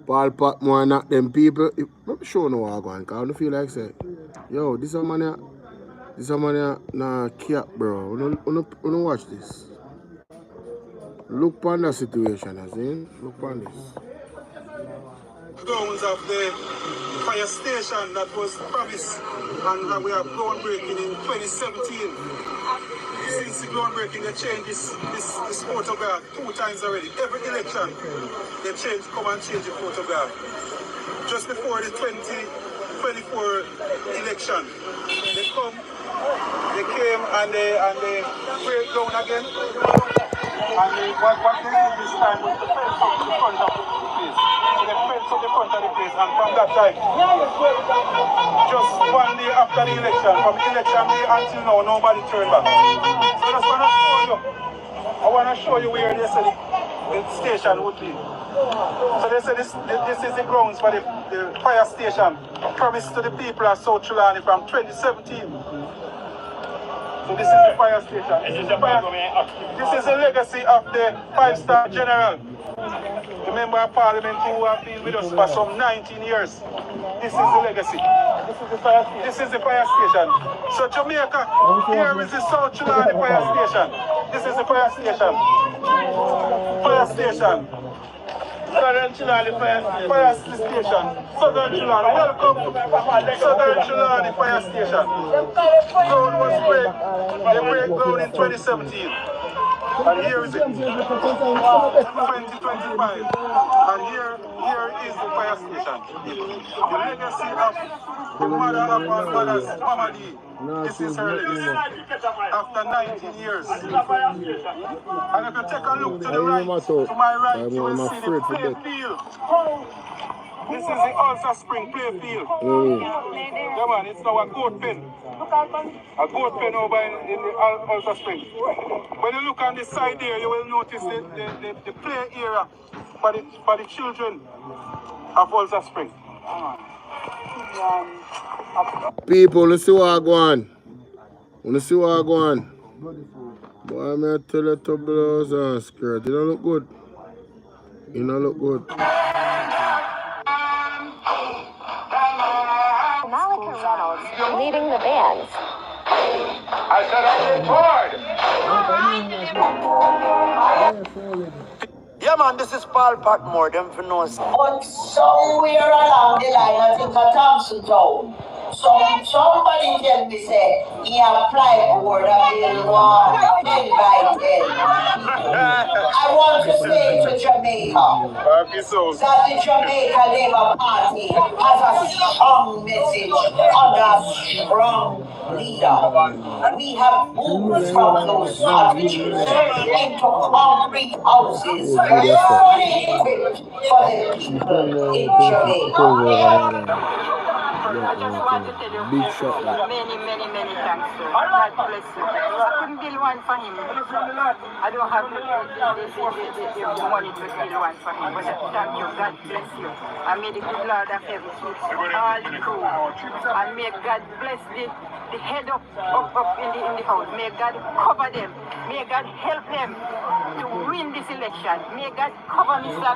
Paul Patmore not them people. Let me show you what I'm going, because I don't feel like say, yo, this is a man nah cap, bro. Don't watch this. Look on the situation, as in. Look on this. Grounds of the fire station that was promised, and we are groundbreaking in 2017. Since the groundbreaking, they changed this photograph 2 times already. Every election, they come and change the photograph. Just before the 2024 election, they came and they break down again. And what they did this time was to fence up the front of the place. So they fence up the front of the place, and from that time, just 1 day after the election, from election day until now, nobody turned back. So I just want to show you. I want to show you where they said the station would be. So they said this is the grounds for the fire station promised to the people of South Trelawney from 2017. So this is the fire station. This is the legacy of the 5-star general. Remember Parliament who have been with us for some 19 years. This is the legacy. This is the fire station. So Jamaica, here is the South Trelawney fire station. This is the fire station. Fire station. Southern Trelawney fire station. Southern Trelawney. Welcome to Southern Trelawney fire station. Ground was break. They break ground in 2017. And here is it. 2025. And here is the fire station. The legacy of the mother of all mothers, Mama D. This is her legacy. After 19 years. And if you take a look to the right, to my right, you will see the play field. This is the Ulster Spring play field. Yeah, man, it's now a goat pen. A goat pen over in the Ulster Spring. When you look on the side there, you will notice the play area for the children of Ulster Spring. People, let's see what I go on. Let's see what I go on. Boy, I'm going to tell you to blouse and skirt. You don't look good. You don't look good. Leading the band. I said I record. Yeah, Yeah, man, this is Paul Patmore, them for no. But somewhere along the line, I think at Thompson Town, somebody tell me say he applied for the bill 10 by 10. I want to say to Jamaica that the Jamaica Labour Party has a strong message and a strong leader. We have moved from those cottages into concrete houses fully equipped for the people in Jamaica. I just want to tell you Big shot that. many thanks, sir. God bless you. I couldn't build one for him. I don't have the money to build one for him. But thank you. God bless you. And may the good Lord of heaven keep all the crew. And may God bless the head up in the house. May God cover them. May God help them to win this election. May God cover Mr.